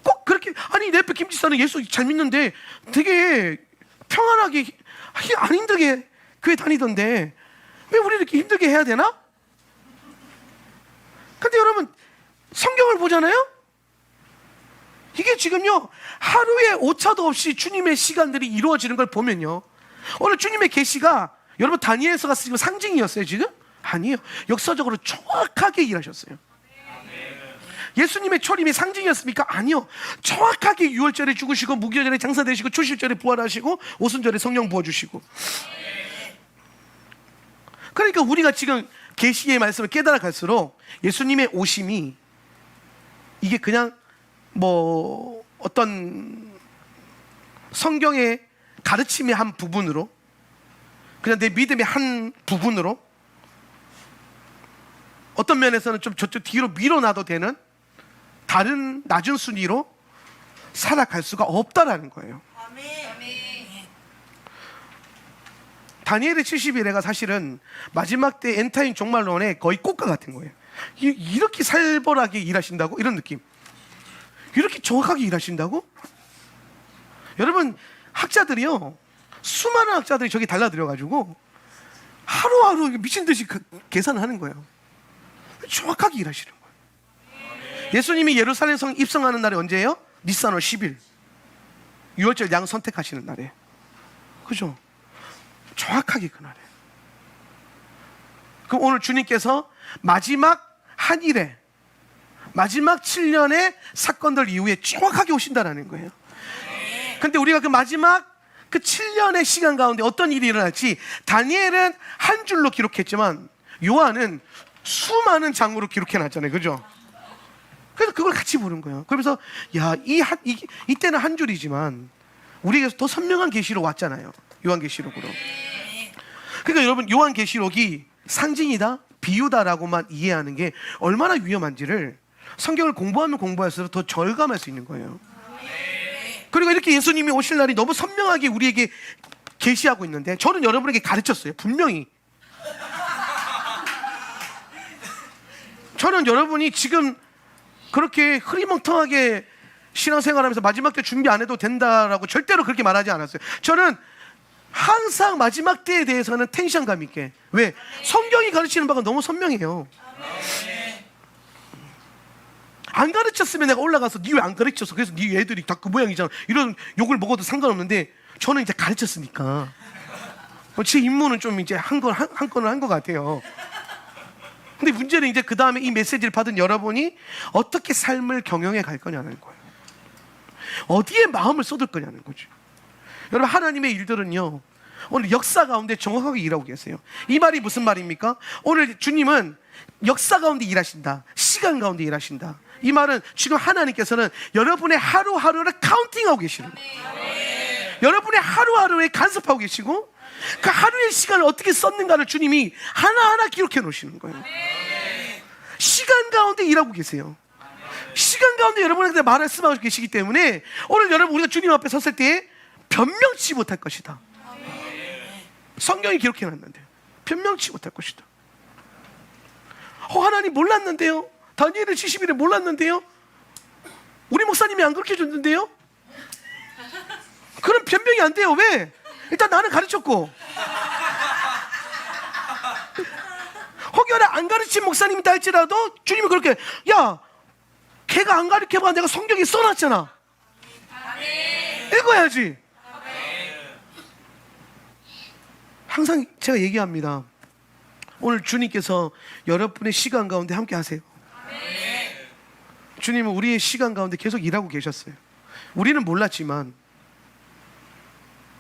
꼭 그렇게, 아니 내 옆에 김지사는 예수 잘 믿는데 되게 평안하게 안 힘들게 교회 다니던데 왜 우리 이렇게 힘들게 해야 되나? 근데 여러분 성경을 보잖아요. 이게 지금요 하루에 오차도 없이 주님의 시간들이 이루어지는 걸 보면요, 오늘 주님의 계시가 여러분 다니엘서가 지금 상징이었어요 지금? 아니에요. 역사적으로 정확하게 일하셨어요. 예수님의 초림이 상징이었습니까? 아니요. 정확하게 6월절에 죽으시고 무교절에 장사되시고 초실절에 부활하시고 오순절에 성령 부어주시고. 그러니까 우리가 지금 계시의 말씀을 깨달아 갈수록 예수님의 오심이 이게 그냥 뭐 어떤 성경의 가르침의 한 부분으로, 그냥 내 믿음의 한 부분으로, 어떤 면에서는 좀 저쪽 뒤로 밀어놔도 되는 다른 낮은 순위로 살아갈 수가 없다라는 거예요. 다니엘의 70일회가 사실은 마지막 때 엔타임 종말론의 거의 꽃과 같은 거예요. 이렇게 살벌하게 일하신다고? 이런 느낌. 이렇게 정확하게 일하신다고? 여러분 학자들이요, 수많은 학자들이 저기 달라들어가지고 하루하루 미친 듯이 계산을 하는 거예요. 정확하게 일하시는 거예요. 예수님이 예루살렘 성 입성하는 날이 언제예요? 니산월 10일 6월절 양 선택하시는 날에, 그죠? 정확하게 그날에. 그럼 오늘 주님께서 마지막 한 일에, 마지막 7년의 사건들 이후에 정확하게 오신다는 거예요. 근데 우리가 그 마지막 그 7년의 시간 가운데 어떤 일이 일어날지 다니엘은 한 줄로 기록했지만 요한은 수많은 장으로 기록해놨잖아요, 그죠? 그래서 그걸 같이 보는 거예요. 그러면서 야, 이때는 한 줄이지만 우리에게서 더 선명한 계시로 왔잖아요, 요한계시록으로. 그러니까 여러분, 요한계시록이 상징이다, 비유다라고만 이해하는 게 얼마나 위험한지를 성경을 공부하면 공부할수록 더 절감할 수 있는 거예요. 그리고 이렇게 예수님이 오실 날이 너무 선명하게 우리에게 계시하고 있는데, 저는 여러분에게 가르쳤어요, 분명히. 저는 여러분이 지금 그렇게 흐리멍텅하게 신앙생활하면서 마지막 때 준비 안 해도 된다라고 절대로 그렇게 말하지 않았어요. 저는 항상 마지막 때에 대해서는 텐션감 있게. 왜? 성경이 가르치는 바가 너무 선명해요. 안 가르쳤으면 내가 올라가서 니 왜 안 가르쳤어? 그래서 니 애들이 다 그 모양이잖아, 이런 욕을 먹어도 상관없는데, 저는 이제 가르쳤으니까 제 임무는 좀 이제 한 건을 한 것 같아요. 근데 문제는 이제 그 다음에 이 메시지를 받은 여러분이 어떻게 삶을 경영해 갈 거냐는 거예요. 어디에 마음을 쏟을 거냐는 거죠. 여러분, 하나님의 일들은요, 오늘 역사 가운데 정확하게 일하고 계세요. 이 말이 무슨 말입니까? 오늘 주님은 역사 가운데 일하신다, 시간 가운데 일하신다. 이 말은 지금 하나님께서는 여러분의 하루하루를 카운팅하고 계시는 거예요. 여러분의 하루하루에 간섭하고 계시고, 그 하루의 시간을 어떻게 썼는가를 주님이 하나하나 기록해 놓으시는 거예요. 시간 가운데 일하고 계세요. 시간 가운데 여러분한테 말씀하고 계시기 때문에 오늘 여러분, 우리가 주님 앞에 섰을 때 변명치 못할 것이다. 성경이 기록해 놨는데 변명치 못할 것이다. 하나님 몰랐는데요, 다니엘의 70일에 몰랐는데요, 우리 목사님이 안 그렇게 해줬는데요. 그럼 변명이 안 돼요. 왜? 일단 나는 가르쳤고, 혹여나 안 가르친 목사님이다 할지라도 주님이 그렇게, 야, 걔가 안 가르쳐봐, 내가 성경에 써놨잖아, 읽어야지. 항상 제가 얘기합니다. 오늘 주님께서 여러분의 시간 가운데 함께 하세요. 주님은 우리의 시간 가운데 계속 일하고 계셨어요. 우리는 몰랐지만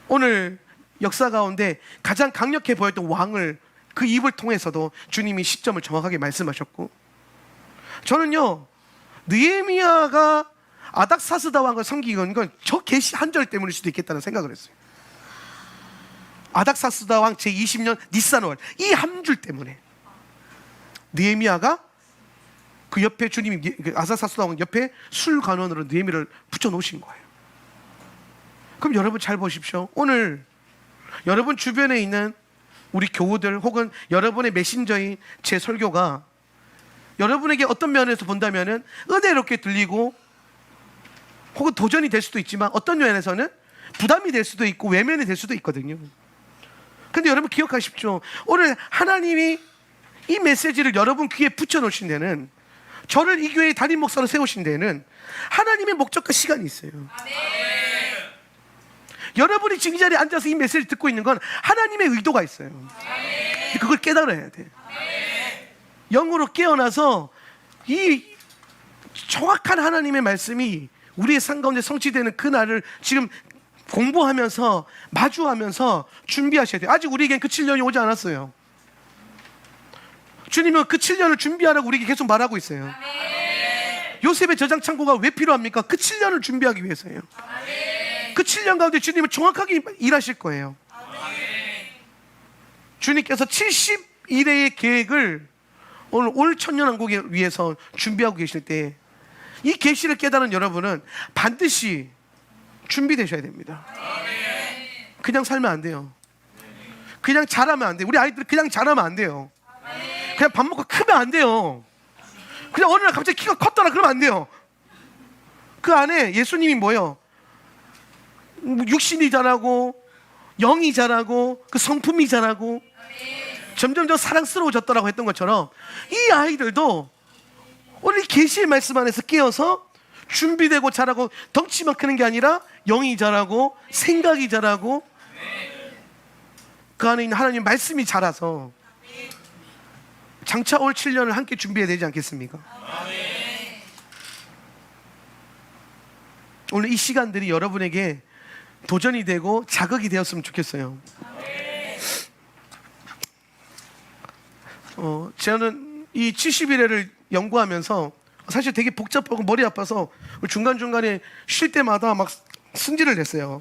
오늘 역사 가운데 가장 강력해 보였던 왕을, 그 입을 통해서도 주님이 시점을 정확하게 말씀하셨고, 저는요, 느헤미야가 아닥사스다 왕을 섬기는 건 저 계시 한 절 때문일 수도 있겠다는 생각을 했어요. 아닥사스다 왕 제20년 니산월 이 한 줄 때문에 느헤미야가 그 옆에, 주님이 아닥사스다 왕 옆에 술관원으로 느헤미야를 붙여놓으신 거예요. 그럼 여러분 잘 보십시오. 오늘 여러분 주변에 있는 우리 교우들 혹은 여러분의 메신저인 제 설교가 여러분에게 어떤 면에서 본다면은 은혜롭게 들리고 혹은 도전이 될 수도 있지만, 어떤 면에서는 부담이 될 수도 있고 외면이 될 수도 있거든요. 근데 여러분 기억하십시오. 오늘 하나님이 이 메시지를 여러분 귀에 붙여놓으신 데는, 저를 이 교회의 담임 목사로 세우신 데는 하나님의 목적과 시간이 있어요. 여러분이 지금 이 자리에 앉아서 이 메시지를 듣고 있는 건 하나님의 의도가 있어요. 그걸 깨달아야 돼. 영으로 깨어나서 이 정확한 하나님의 말씀이 우리의 삶 가운데 성취되는 그날을 지금 공부하면서 마주하면서 준비하셔야 돼요. 아직 우리에겐 그 7년이 오지 않았어요. 주님은 그 7년을 준비하라고 우리에게 계속 말하고 있어요. 요셉의 저장 창고가 왜 필요합니까? 그 7년을 준비하기 위해서예요. 그 7년 가운데 주님은 정확하게 일하실 거예요. 주님께서 70일의 계획을 오늘 올 천년왕국을 위해서 준비하고 계실 때, 이 계시를 깨달은 여러분은 반드시 준비되셔야 됩니다. 그냥 살면 안 돼요. 그냥 자라면 안 돼요. 우리 아이들 그냥 자라면 안 돼요. 그냥 밥 먹고 크면 안 돼요. 그냥 어느 날 갑자기 키가 컸더라 그러면 안 돼요. 그 안에 예수님이 뭐예요? 육신이 자라고 영이 자라고 그 성품이 자라고 점점 더 사랑스러워졌더라고 했던 것처럼, 이 아이들도 오늘 계시의 말씀 안에서 깨어서 준비되고 자라고 덩치만 크는 게 아니라 영이 자라고 생각이 자라고 그 안에 있는 하나님 말씀이 자라서 장차 올 7년을 함께 준비해야 되지 않겠습니까? 오늘 이 시간들이 여러분에게 도전이 되고 자극이 되었으면 좋겠어요. 저는 이 70일회를 연구하면서 사실 되게 복잡하고 머리 아파서 중간중간에 쉴 때마다 막 승질을 냈어요.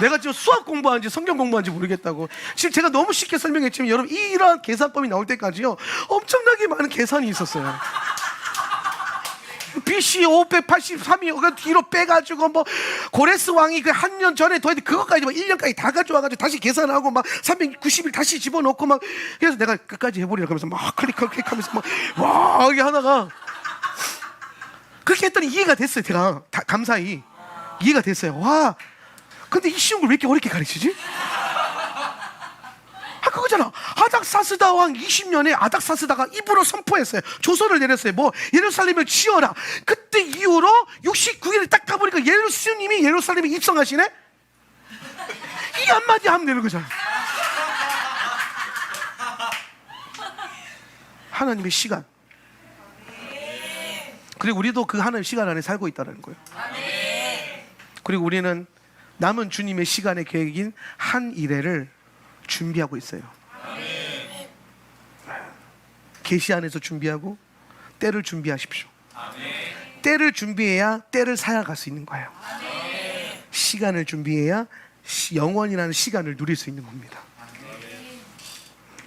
내가 지금 수학 공부하는지 성경 공부하는지 모르겠다고. 지금 제가 너무 쉽게 설명했지만 여러분 이러한 계산법이 나올 때까지요 엄청나게 많은 계산이 있었어요. BC 583이 그 뒤로 빼가지고 뭐 고레스 왕이 그 한 년 전에 더 했는데 그것까지 막 1년까지 다 가져와가지고 다시 계산하고 막 390일 다시 집어넣고 막 그래서 내가 끝까지 해보리라 그러면서 막 클릭하면서 막 와 이게 하나가 그렇게 했더니 이해가 됐어요. 제가 감사히 이해가 됐어요. 와 근데 이 쉬운 걸 왜 이렇게 어렵게 가르치지? 그거잖아. 아닥사스다 왕 20년에 아닥사스다가 입으로 선포했어요. 조서를 내렸어요. 뭐 예루살렘을 치어라. 그때 이후로 69일을 딱 가보니까 예수님이 예루살렘에 입성하시네. 이 한마디 하면 되는 거잖아. 하나님의 시간. 그리고 우리도 그 하나님의 시간 안에 살고 있다는 거예요. 그리고 우리는 남은 주님의 시간의 계획인 한 일회를 준비하고 있어요. 계시 안에서 준비하고 때를 준비하십시오. 때를 준비해야 때를 살아갈 수 있는 거예요. 시간을 준비해야 영원이라는 시간을 누릴 수 있는 겁니다.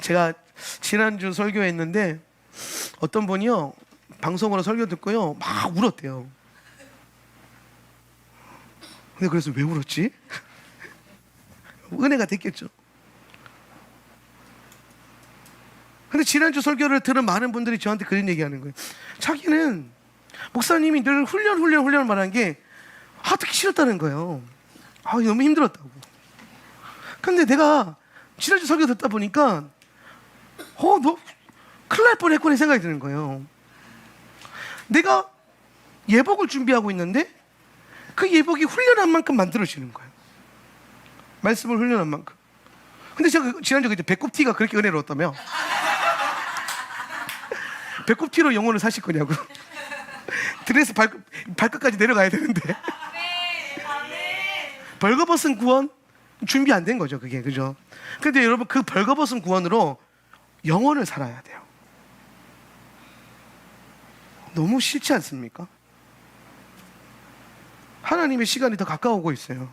제가 지난주 설교했는데 어떤 분이요 방송으로 설교 듣고요 막 울었대요. 근데 그래서 왜 울었지? 은혜가 됐겠죠. 근데 지난주 설교를 들은 많은 분들이 저한테 그런 얘기하는 거예요. 자기는 목사님이 늘 훈련을 말한 게 듣기 싫었다는 거예요. 너무 힘들었다고. 근데 내가 지난주 설교 듣다 보니까 너 큰일 날 뻔했구나 생각이 드는 거예요. 내가 예복을 준비하고 있는데 그 예복이 훈련한 만큼 만들어지는 거예요. 말씀을 훈련한 만큼. 근데 제가 지난주에 배꼽티가 그렇게 은혜로웠다며 배꼽티로 영혼을 사실 거냐고. 드레스 발끝까지 내려가야 되는데 벌거벗은 구원 준비 안 된 거죠 그게. 그죠? 근데 여러분 그 벌거벗은 구원으로 영혼을 살아야 돼요. 너무 싫지 않습니까? 하나님의 시간이 더 가까워오고 있어요.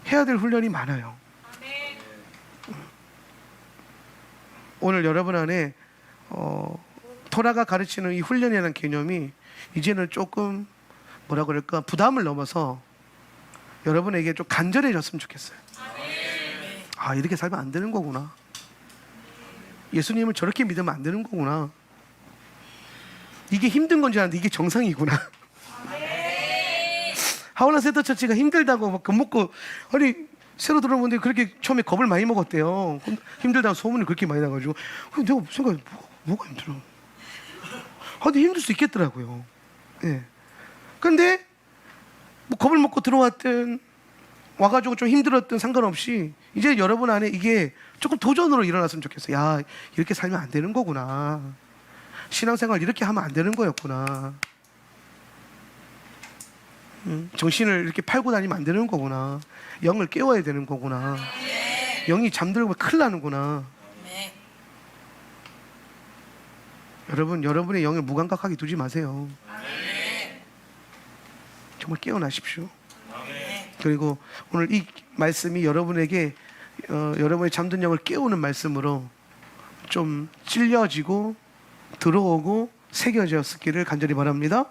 해야 될 훈련이 많아요. 오늘 여러분 안에 토라가 가르치는 이 훈련이라는 개념이 이제는 조금 뭐라 그럴까 부담을 넘어서 여러분에게 좀 간절해졌으면 좋겠어요. 이렇게 살면 안 되는 거구나. 예수님을 저렇게 믿으면 안 되는 거구나. 이게 힘든 건지 알았는데 이게 정상이구나. 하울라 세더 처치가 힘들다고 막 겁먹고 새로 들어온 분들이 그렇게 처음에 겁을 많이 먹었대요. 힘들다고 소문이 그렇게 많이 나가지고 내가 생각해 뭐가 힘들어? 근데 힘들 수 있겠더라고요. 근데 뭐 겁을 먹고 들어왔든 와가지고 좀 힘들었든 상관없이 이제 여러분 안에 이게 조금 도전으로 일어났으면 좋겠어요. 야 이렇게 살면 안 되는 거구나. 신앙생활 이렇게 하면 안 되는 거였구나. 정신을 이렇게 팔고 다니면 안 되는 거구나. 영을 깨워야 되는 거구나. 영이 잠들고 큰일 나는구나. 여러분의 영을 무감각하게 두지 마세요. 정말 깨어나십시오. 그리고 오늘 이 말씀이 여러분에게 여러분의 잠든 영을 깨우는 말씀으로 좀 찔려지고 들어오고 새겨졌기를 간절히 바랍니다.